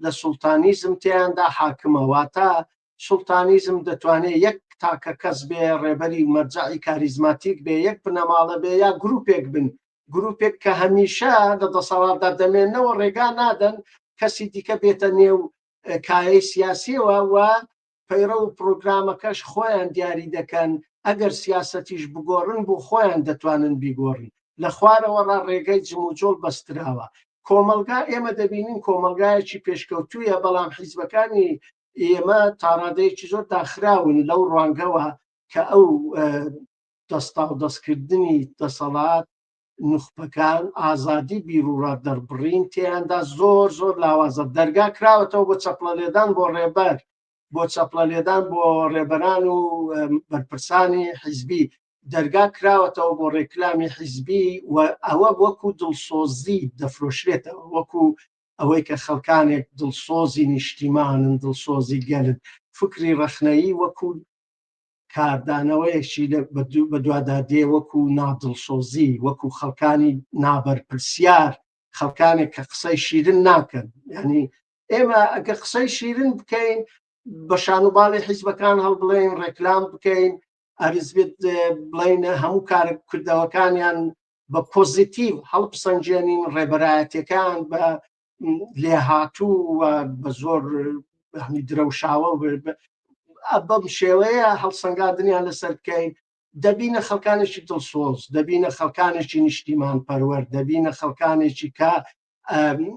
S1: لە سوڵتانیزم تیاندا حاکمەوە تا سوڵتانیزم دەتوانێت یەک تاکە کەس بێ ڕێبەری مەرجعی کاریزماتیک بێ، یەک بنەماڵە بێ یا گروپێک بن، گروپێک کە هەمیشە لە دەسەڵاتدا دەمێنەوە ڕێگا نادەن کەسی دیکە بێتە نێو کایەی سیاسیەوە و پەیڕە و پرۆگرامەکەش خۆیان دیاری دەکەن. ئەگەر سیاسەتیش بگۆڕن بۆ خۆیان دەتوانن بیگۆڕن. لە خوارەوە ڕێگەی جموجۆڵ بەستراوە. کۆمەلگا ئێمە دەبینین کۆمەلگایەکی پێشکەوتوویە، بەڵام حیزبەکانی ئێمە تاڕادەیەکی زۆر داخراون لەو ڕوانگەوە کە ئەو دەستا و دەستکردنی دەسەڵات نوخبەکان ئازادی بیرروڕات دەربڕین تیاندا زۆر زۆر لاوازە. دەرگا کراوەتەوە بۆ چەپڵە لێدان بۆ ڕێبەر، بۆ چەپڵە لێدان بۆ ڕێبەران و بەرپرسانی حیزبی، دەرگا کراوەتەوە بۆ ڕێکلامی حیزبی و ئەوە وەکو دڵسۆزی دەفرۆشرێتەوە، وەکو ئەوەی کە خەڵکانێک دڵسۆزی نیشتیمانن، دڵسۆزی گەلن. فکری ڕەخنەیی وەکو کاردانەوەیەکی بە دوادا دێ، وەکو نادڵسۆزی، وەکو خەڵکانی نابەرپرسیار، خەڵکانێک کە قسەی شیرن ناکەن. ینی ئێمە ئەگە قسەی شیرن بکەین بە شانوباڵی حیزبەکان هەڵبڵێین، ڕێکلام بکەین، ئەرزبێت بڵین هەموو کارکردەوەکانیان بە پۆزیتیڤ هەڵبسەنجێنین، ڕێبەرایەتەکان بە لێهاتوو و بە زۆر درەوشاوە بەم شێوەیە هەڵسەنگاندنیان لەسەر بکەین، دەبینە خەڵکانێکی دڵسۆز، دەبینە خەڵکانێکی نیشتیمان پەروەەر، دەبینە خەڵکانێکی کە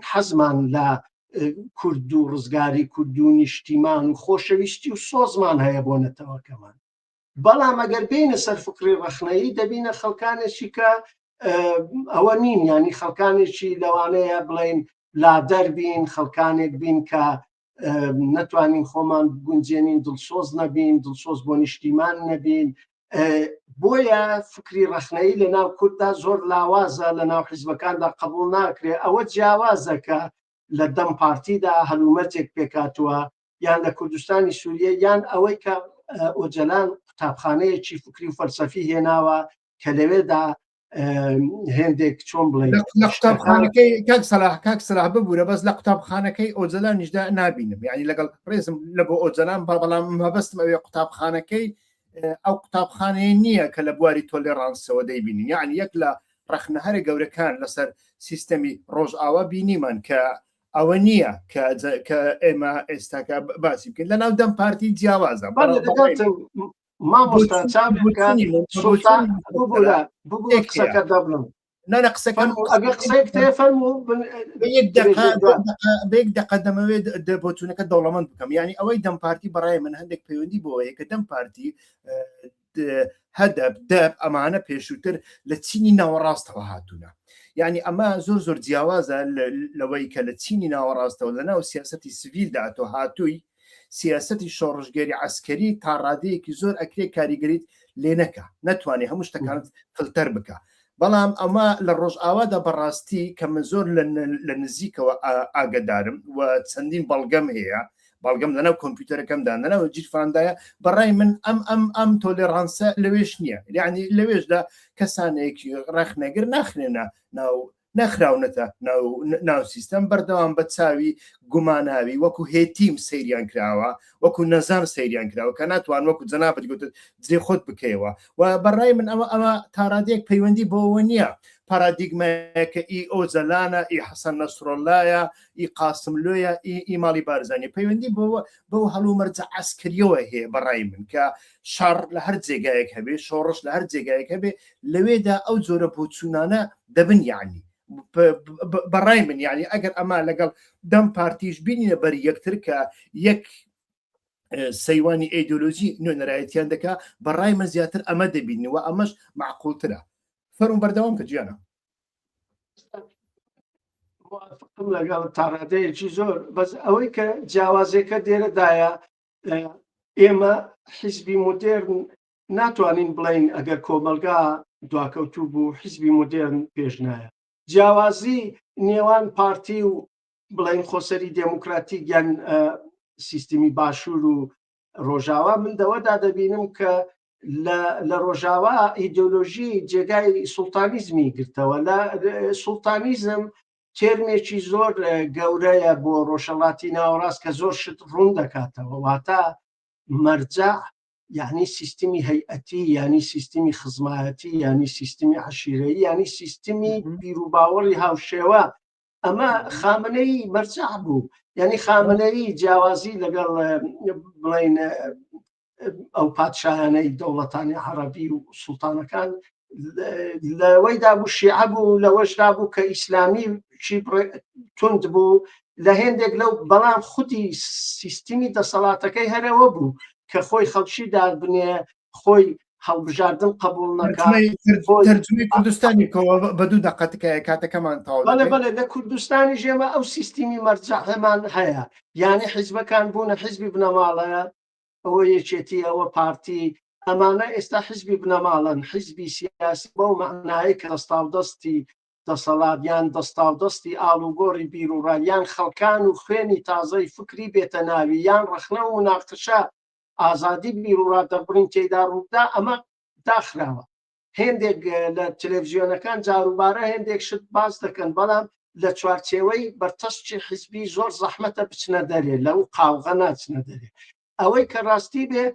S1: حەزمان لە کورد و ڕزگاری کورد و نیشتیمان و خۆشەویستی و سۆزمان هەیە بۆ نەتەوەکەمان. بەڵام ئەگەر بینە سەر فکری ڕەخنەیی دەبینە خەڵکانێکی کە ئەوە نین، ینی خەڵکانێکی لەوانەیە بڵین لادەر بین، خەڵکانێک بین کە نەتوانین خۆمان گونجێنین، دڵسۆز نەبین، دڵسۆز بۆ نیشتیمان نەبین. بۆیە فکری ڕەخنەیی لە ناو کورددا زۆر لاوازە، لە ناو حیزبەکاندا قبول ناکرێت. ئەوە جیاوازە کە لە دەم پارتیدا هەلومەرجێک پێکاتووە، یان لە کوردستانی سووریە، یان ئەوەی کە ئۆجەلان قوتابخانەیەکی فکری و فەلسەفی هێناوە کە لەوێدا هێندێک چۆن بڵێ
S2: لە قوتابخانەکەی کاک سەلاح ببوورە بەس لە قوتابخانەکەی ئۆجلانیشدا نابینم یعنی لەگەڵ ڕێزم لە بۆ ئۆجلان بەڵام مەبەستم ئەوێ قوتابخانەکەی ئەو قوتابخانەیە نییە کە لە بواری تۆلێرانسەوە دەیبینین یعنی یەک لە ڕەخنەهەرە گەورەکان لەسەر سیستەمی ڕۆژئاوا بینیمان کە ئەوە نییە کە ئێمە ئێستاکە باسی بکەین لە ناو دەم پارتی جیاوازە
S1: مامۆستا قسەکە دەبڵم
S2: نانە قسەکەم
S1: قسەیەک تێ فەرموو
S2: بێک دەقە دەمەوێت بۆچوونەکە دەوڵەمەند بکەم ینی ئەوەی دەم پارتی بەڕای من هەندێک پەیوەندی بۆەیە کە دەم پارتی هەدەب دەب ئەمانە پێشووتر لە چینی ناوەڕاستەوە هاتوونە یعنی ئەمە زۆر جیاوازە لەوەی کە لە چینی ناوەڕاستەوە لە ناو سیاسەتی سڤیلدا تۆ هاتووی سیاسەتی شۆڕژگەری عسکەری تا ڕادەیەکی زۆر ئەکرێ کاریگەریت لێ نەکە نەتوانێت هەموو شتەکانت فلتەر بکە بەڵام ئەمە لە ڕۆژئاوادا بەڕاستی کە من زۆر لە نزیکەوە ئاگدارم و چەندین بەڵگەم هەیە بەڵگەم لەناو کۆمپیوتەرەکەمدا لەناو جیرفاندایە بەڕای من ئەم تۆلێرانسە لەوێش نییە یعنی لەوێشدا کەسانێکی ڕەخنەگر ناخرێنە نەخراونەتە ناو سیستەم بەردەوام بە چاوی گوماناوی وەکو هێتیم سەیریان کراوە وەکو نەزان سەیریان کراوە کە ناتوان وەکو جەنابەت گوتت جێ خۆت بکەیەوە و بەڕای من ئەمە تاڕادێک پەیوەندی بۆەوە نییە پارادیگمەیەکە ئی ئۆجەلانە ئی حەسەن نەسڕۆڵایە ئی قاسملۆیە ئی ماڵی بارزانانی پەیوەندی بۆ هەڵومەرجە عەسکەریەوە هەیە بەڕای من کە شەڕ لە هەر جێگایەک هەبێ شۆڕش لە هەر جێگایەک هەبێ لەوێدا ئەو جۆرە بۆچوونانە دەبن یعنی بەڕای من یعنی ئەگەر ئەمە لەگەڵ دەم پارتیش بینینە بەری یەکتر کە یەک سەیوانی ئەیدۆلۆژی نوێنەرایەتیان دەکا بەڕای من زیاتر ئەمە دەبینەوە ئەمەش معقولترە فەرمون بەردەوام کە گیانە
S1: لەگەڵ تاڕادەیەکی زۆر بەس ئەوەی کە جیاوازەکە دێرەدایە ئێمە حیزبی مدرن ناتوانین بڵین ئەگەر کۆمەلگا دواکەوتوو بوو حیزبی مدرن پێش نایە جیاوازی نێوان پارتی و بڵین خۆسەری دموکراتیک یان سیستمی باشوور و ڕۆژاوا من دەوەدا دەبینم کە لە ڕۆژاوا ئیدۆلۆژی جێگای سوڵتانیزمی گرتەوە لە سوڵتانیزم تێرمێکی زۆر گەورەیە بۆ ڕۆژهەڵاتی ناوەڕاست کە زۆر شت ڕوون دەکاتەوە واتە مەرجع یعنی سیستمی هەیئەتی ینی سیستمی خزمایەتی ینی سیستمی عەشیرەیی ینی سیستمی بیرروباوەڕی هاوشێوە ئەمە خامنەی مەرجع بوو یعنی خامنەی جیاوازی لەگەڵ بڵین ئەو پادشایانەی دەوڵەتانی عەرەبی و سوڵتانەکان لەوەیدا بوو شیعە بوو لەوەشدا بوو کە ئیسلامی تند بوو لە هێندێک لەو بەڵام خودی سیستمی دەسەڵاتەکەی هەرەوە بوو کە خۆی خەڵکی دابنێ خۆی هەڵبژاردن قبول نەکات
S2: تەرجمەی کوردستانیەوە بە دوو دەقەتەکەیە کاتەکەمان تاوە
S1: بەڵێ لە کوردستانی ژێمە ئەو سیستمی مەرجع هەمان هەیە یعنی حیزبەکان بوونە حیزبی بنەماڵەیە ئەوە یەکێتی ئەوە پارتی ئەمانە ئێستا حیزبی بنەماڵن حیزبی سیاسی بەو معنایە کە دەستاودەستی دەسەڵات یان دەستاودەستی ئاڵوگۆڕی بیرروڕالیان خەڵکان و خوێنی تازەی فکری بێتە ناوی یان ڕەخنە و مناقشە ئازادی بیرروڕات دەبڕین تێیدا ڕوودا ئەمە داخراوە هێندێک لە تەلەڤیزیۆنەکان جاروبارە هێندێک شت باز دەکەن بەڵام لە چوارچێوەی بەرتەشتی حیزبی زۆر زەحمەتە بچنە دەرێ لەو قاوغە ناچنە دەرێ ئەوەی کە ڕاستی بێ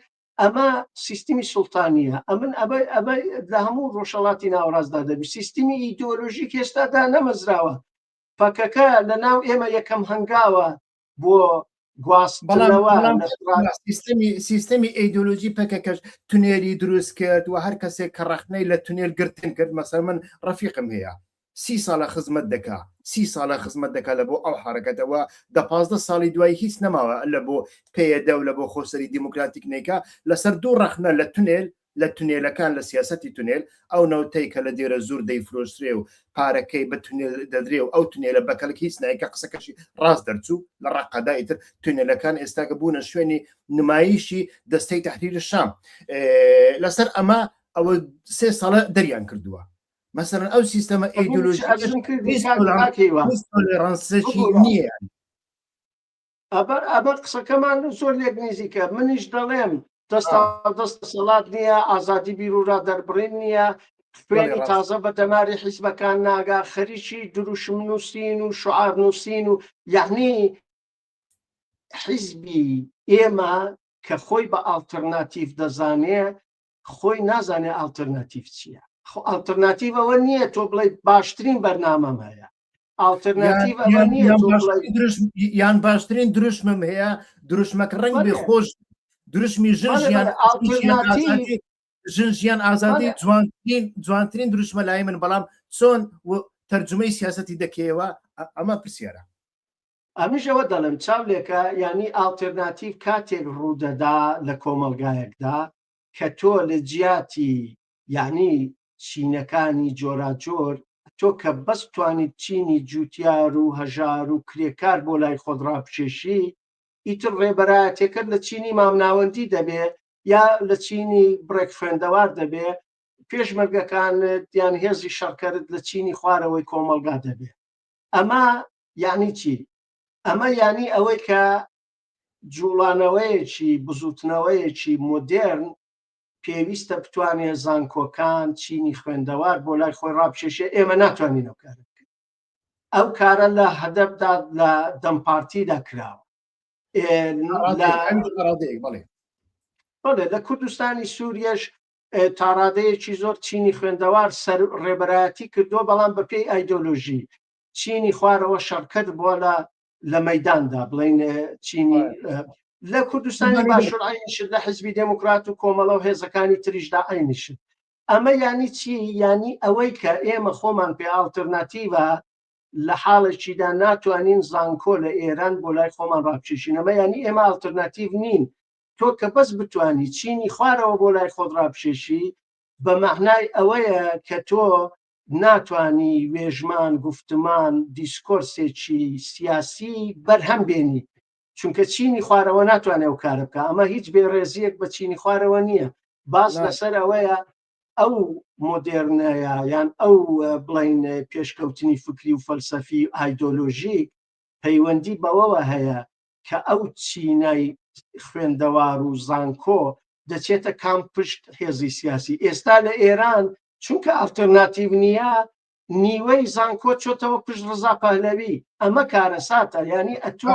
S1: ئەمە سیستمی سوڵتانیە ئەمە لە هەموو ڕۆژهەڵاتی ناوەڕاستدا دەبێت سیستمی ئیدۆلۆژیک ئێستادا نەمەزراوە پەکەکە لە ناو ئێمە یەکەم هەنگاوە بۆ گواستنەوە
S2: سیستەمی ئەیدۆلۆژی پەکەکەش تونێلی دروست کرد و هەر کەسێک کە ڕەخنەی لە تونێل گرتن کرد مەسەڵەن من ڕەفیقم هەیە 30 ساڵە خزمەت دەکا 30 ساڵە خزمەت دەکات لە بۆ ئەو حرەکەتەوە 15 ساڵی دوای هیچ نەماوە لە بۆ پێدە و لە بۆ خۆسەری دیموکراتیک نیکە لەسەر دوو ڕەخنە لە تونێلەکان لە سیاسەتی تونێل ئەو نەوتەی کە لە دێرە زۆر دەیفرۆشترێ و پارەکەی بە تونێل دەدرێ و ئەو تونێلە بەکەلک هیچ نایکە قسەکەشی ڕاست دەرچوو لە ڕقەدا ئیتر تونێلەکان ئێستاکە بوونە شوێنی نمایشی دەستەی تەحریری شام لەسەر ئەمە ئەوە 3 ساڵە دەریان کردووە مثلا ئەو سیستەمە ئەیدۆلۆژی نییە
S1: ئەبەر قسەکەمان زۆر لێک نزیکە منیش دەڵێم دەست دەسەڵات نییە ئازادی بیرروڕا دەربڕین نییە خوێنی تازە بە دەماری حیزبەکان ناگا خەریکی دروشم نووسین و شعار نووسین و یعنی حیزبی ئێمە کە خۆی بە ئالتەرناتیڤ دەزانێ خۆی نازانێ ئالتەرناتیڤ چییە ئالتەرناتیڤ ئەوە نییە تۆ بڵێ باشترین بەرنامەم هەیە ئالتەرناتیڤ ئەوە نییە
S2: یان باشترین دروشمم هەیە دروشمەکە ڕنگ بێ خۆش دروشمی ژنجیان ئازادی جوانترین دروشمە لای من بەڵام چۆن تەرجمەی سیاسەتی دەکەوە ئەمە پرسیارە
S1: ئەمیشەوە دەڵم چاولێکە ینی ئالتەرناتیڤ کاتێک ڕوودەدا لە کۆمەلگایەکدا کە تۆ لە جیاتی یعنی چینەکانی جۆراجۆر تۆ کە بەس توانیت چینی جوتیار و هەژار و کرێکار بۆ لای خۆت ڕاپشێشی ئیتر ڕێبەرایەتێکت لە چینی مامناوەندی دەبێت یا لە چینی بڕێک خوێندەوار دەبێت پێشمەرگەکانت یان هێزی شەڕکەرت لە چینی خوارەوەی کۆمەلگا دەبێت ئەمە یعنی چی؟ ئەمە یعنی ئەوەی کە جوڵانەوەیەکی بزوتنەوەیەکی مۆدێرن پێویستە بتوانێت زانکۆکان چینی خوێندەوار بۆ لای خۆی ڕاپشێشێ ئێمە ناتوانینەوە کارە بکەین ئەو کارە لە هەدەفدا لە دەمپارتیدا کراوە لە کوردستانی سووریەش تاڕادەیەکی زۆر چینی خوێندەوار سەر ڕێبەرایەتی کردووە بەڵام بە پێی ئایدۆلۆژی چینی خوارەوە شەڕکەت بووە لە مەیداندا بڵین چینی لە کوردستانی باشوور عینیشت لە حیزبی دموکرات و کۆمەڵە و هێزەکانی تریشدا عینیشت ئەمە یعنی چی یعنی ئەوەی کە ئێمە خۆمان پێ ئالتەرناتیڤە لە حاڵێکیدا ناتوانین زانکۆ لە ئێران بۆ لای خۆمان ڕاپشێشین ئەمە یعنی ئێمە ئالتەرناتیڤ نین تۆ کە بەس بتوانی چینی خوارەوە بۆ لای خۆت ڕاپشێشی بە مەعنای ئەوەیە کە تۆ ناتوانی وێژمان گفتمان دیسکۆرسێکی سیاسی بەرهەم بێنی چونکە چینی خوارەوە ناتوانێت ئەو کارە بکە ئەمە هیچ بێڕێزیەک بە چینی خوارەوە نییە باس لەسەر ئەوەیە ئەو مۆدێرنەیە یان ئەو بڵین پێشکەوتنی فکری و فەلسەفی ئایدۆلۆژیک پەیوەندی بەوەوە هەیە کە ئەو چینای خوێندەوار و زانکۆ دەچێتە کام پشت هێزی سیاسی ئێستا لە ئێران چونکە ئالتەرناتیڤ نییە نیوەی زانکۆ چۆتەوە پشت ڕزا پەهلەوی ئەمە کارەساتە ینی ئەتۆ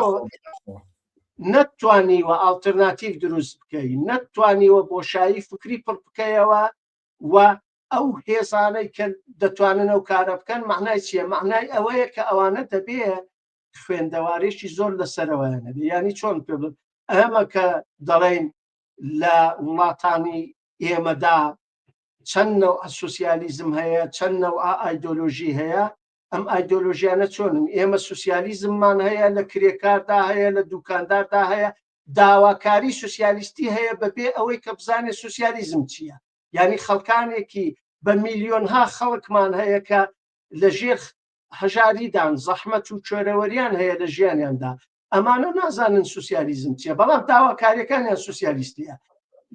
S1: نەتوانیوە ئالتەرناتیڤ دروست بکەی نەتوانیوە بۆشایی فکری پڕ بکەیەوە و ئەو هێزانەی کە دەتوانن ئەو کارە بکەن معنای چییە؟ معنای ئەوەیە کە ئەوانە دەبێت خوێندەوارێکی زۆر لەسەرەوەیانە بێ ینی چۆن پێ ئەمە کە دەڵێن لە وڵاتانی ئێمەدا چەند نەوع سوسیالیزم هەیە چەند نەوع ئایدۆلۆژی هەیە ئەم ئایدۆلۆژیانە چۆنن ئێمە سوسیالیزممان هەیە لە کرێکاردا هەیە لە دوکانداردا هەیە داواکاری سوسیالیستی هەیە بەبێ ئەوەی کە بزانێ سوسیالیزم چییە ینی خەڵکانێکی بە میلیۆنها خەڵکمان هەیە کە لە ژێر هەژاریدان زەحمەت و چۆرەوەریان هەیە لە ژیانیاندا ئەمانە نازانن سوسیالیزم چییە بەڵام داواکاریەکانیان سوسیالیستیە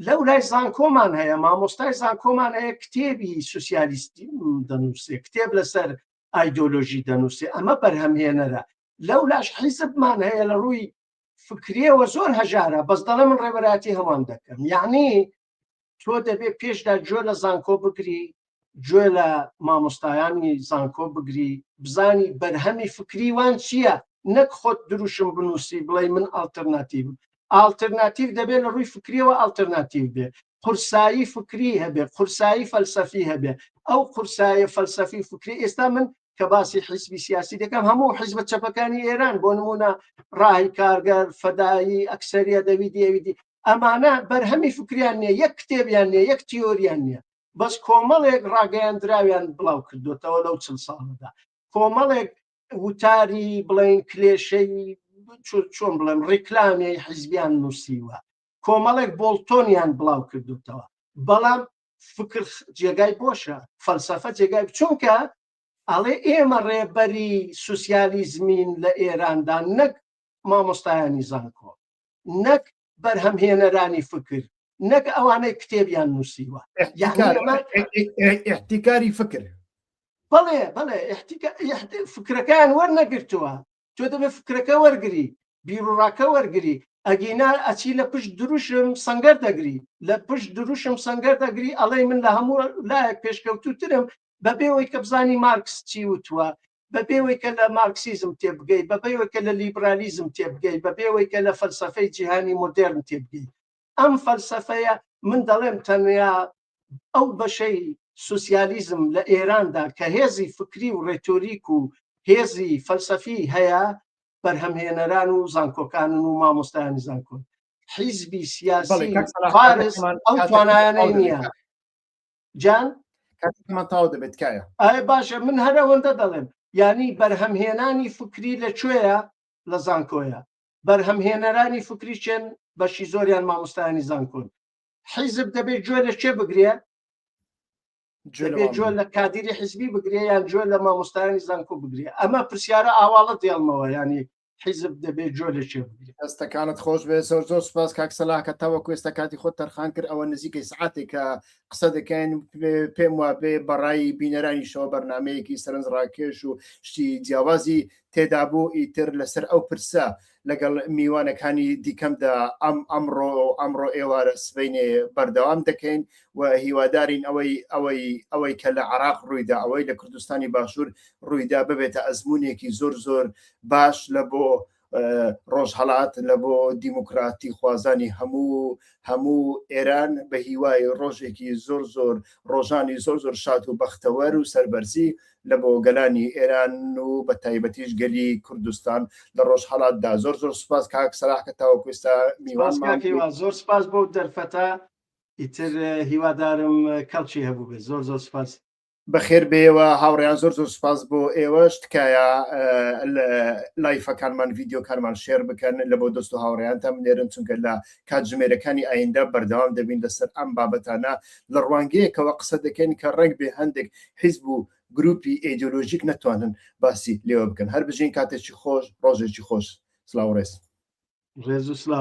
S1: لەو لای زانکۆمان هەیە مامۆستای زانکۆمان هەیە کتێبی سوسیالیستی دەنووسێ کتێب لەسەر ئایدۆلۆژی دەنووسێ ئەمە بەرهەمهێنەرە لەو لاش حیزبمان هەیە لە ڕووی فکریەوە زۆر هەژارە بەس دەڵێ من ڕێبەراتی هەمان دەکەم یعنی تۆ دەبێت پێشدا گوێ لە زانکۆ بگری گوێ لە مامۆستایانی زانکۆ بگری بزانی بەرهەمی فکری وان چییە نەک خۆت دروشم بنووسی بڵێ من ئالتەرناتیڤ ئالتەرناتیڤ دەبێت لە ڕووی فکریەوە ئالتەرناتیڤ بێ قورسایی فکری هەبێ قورسایی فەلسەفی هەبێ ئەو قورسایە فەلسەفی فکری ئێستا من کە باسی حیزبی سیاسی دەکەم هەموو حیزبە چەپەکانی ئێران بۆ نمونە ڕاهی کارگەر فەدایی ئەکسەریە دەویدی ئەمانە بەرهەمی فکریان نییە یەک کتێبیان نییە یەک تیۆریان نییە بەس کۆمەڵێک ڕاگەیاندراویان بڵاو کردوێتەوە لەو 40 ساڵەدا کۆمەڵێک وتاری بڵین کلێشەی چۆن بڵێم ڕیکلامی حیزبیان نووسیوە کۆمەڵێک بۆڵتۆنیان بڵاو کردوتەوە بەڵام فکر جێگای بۆشە فەلسەفە جێگای چونکە ئەڵێ ئێمە ڕێبەری سوسیالیزمین لە ئێراندا نەک مامۆستایانی زانکۆ نەک بەرهەمهێنەرانی فکر نەک ئەوانەی کتێبیان نووسیوە
S2: احتیکاری فکر
S1: بەڵێ فکرەکان وەرنەگرتووە تۆ دەبێت فکرەکە وەرگری بیرڕاکە وەرگری ئەگینا ئەچی لە پشت دروشم سەنگەر دەگری لە پشت دروشم سەنگەر دەگری ئەڵێ من لە هەموو لایەک پێشکەوتوترم بەبێەوەی کە بزانی مارکس چی وتووە بەبێەوەی کە لە مارکسیزم تێبگەی بەبێەوەی کە لە لیبرالیزم تێبگەی بەبێەوەی کە لە فەلسەفەی جیهانی مۆدرن تێبگەی ئەم فەلسەفەیە من دەڵێم تەنیا ئەو بەشەی سوسیالیزم لە ئێراندا کە هێزی فکری و ڕێتۆریک و هێزی فەلسەفی هەیە بەرهەمهێنەران و زانکۆکانن و مامۆستایانی زانکۆن حیزبی سیاسی فارس ئەو توانایانەی نییە جان
S2: کاتێکمان تاو دەبێت کایە
S1: ئایا باشە من هەرەوەندە دەڵێم ینی بەرهەمهێنانی فکری لەکوێیە لە زانکۆیە بەرهەمهێنەرانی فکری چێن بەشی زۆریان مامۆستایانی زانکۆن حیزب دەبێت گوێ لە چێ بگرێ دەبێت گوێ لە کادیری حیزبی بگرێ یان گوێ لە مامۆستایانی زانکۆ بگرێ ئەمە پرسیارە ئاواڵە دێڵمەوە ینی حیزب دەبێت گوێ لە چێ بگرێت
S2: دەستەکانت خۆش بێ زۆر زۆر سپاس کاک سەلاح کە تاوەکو ئێستا کاتی خۆت تەرخان کرد ئەوە نزیکەی سعاتێک کە قسە دەکەین پێم وابێ بەڕای بینەرانیشەوە بەرنامەیەکی سەرنجڕاکێش و شتی جیاوازی تێدا بوو ئیتر لەسەر ئەو پرسە لەگەڵ میوانەکانی دیکەمدا ئەمڕۆ ئێوارە سبەینێ بەردەوام دەکەین و هیوادارین ئەوەی کە لە عراق ڕوویدا ئەوەی لە کوردستانی باشوور ڕوویدا ببێتە ئەزمونێکی زۆر زۆر باش لە بۆ ڕۆژهەڵات لە بۆ دیموکراتی خوازانی هەموو ئێران بە هیوای ڕۆژێکی زۆر زۆر ڕۆژانی زۆر زۆر شاد و بەختەوەر و سەربەرزی لە بۆ گەلانی ئێران و بە تایبەتیش گەلی کوردستان لە ڕۆژهەڵاتدا زۆر زۆر سپاس کاک سەلاح کە تاوەکو ئێستا میوان
S1: زۆر سپاس بۆ دەرفەتە ئیتر هیوادارم کەڵکی هەبوو بێت زۆر زۆر سپاس
S2: بەخێر بێەوە هاوڕێیان زۆر زۆر سپاس بۆ ئێوەش تکایە لایفەکانمان ڤیددیۆکانمان شێر بکەن لە بۆ دەست و هاوڕێیانتان بنێرن چونکە لە کاتژمێرەکانی ئایندا بەردەوام دەبین لەسەر ئەم بابەتانە لە ڕوانگەیەکەوە قسە دەکەین کە ڕنگ بێ هەندێک حیزب و گروپی ئیدئۆلۆژیک نەتوانن باسی لێوە بکەن هەر بژین کاتێکی خۆش ڕۆژێکی خۆش سلااو ڕێز
S1: ڕێز و سلااو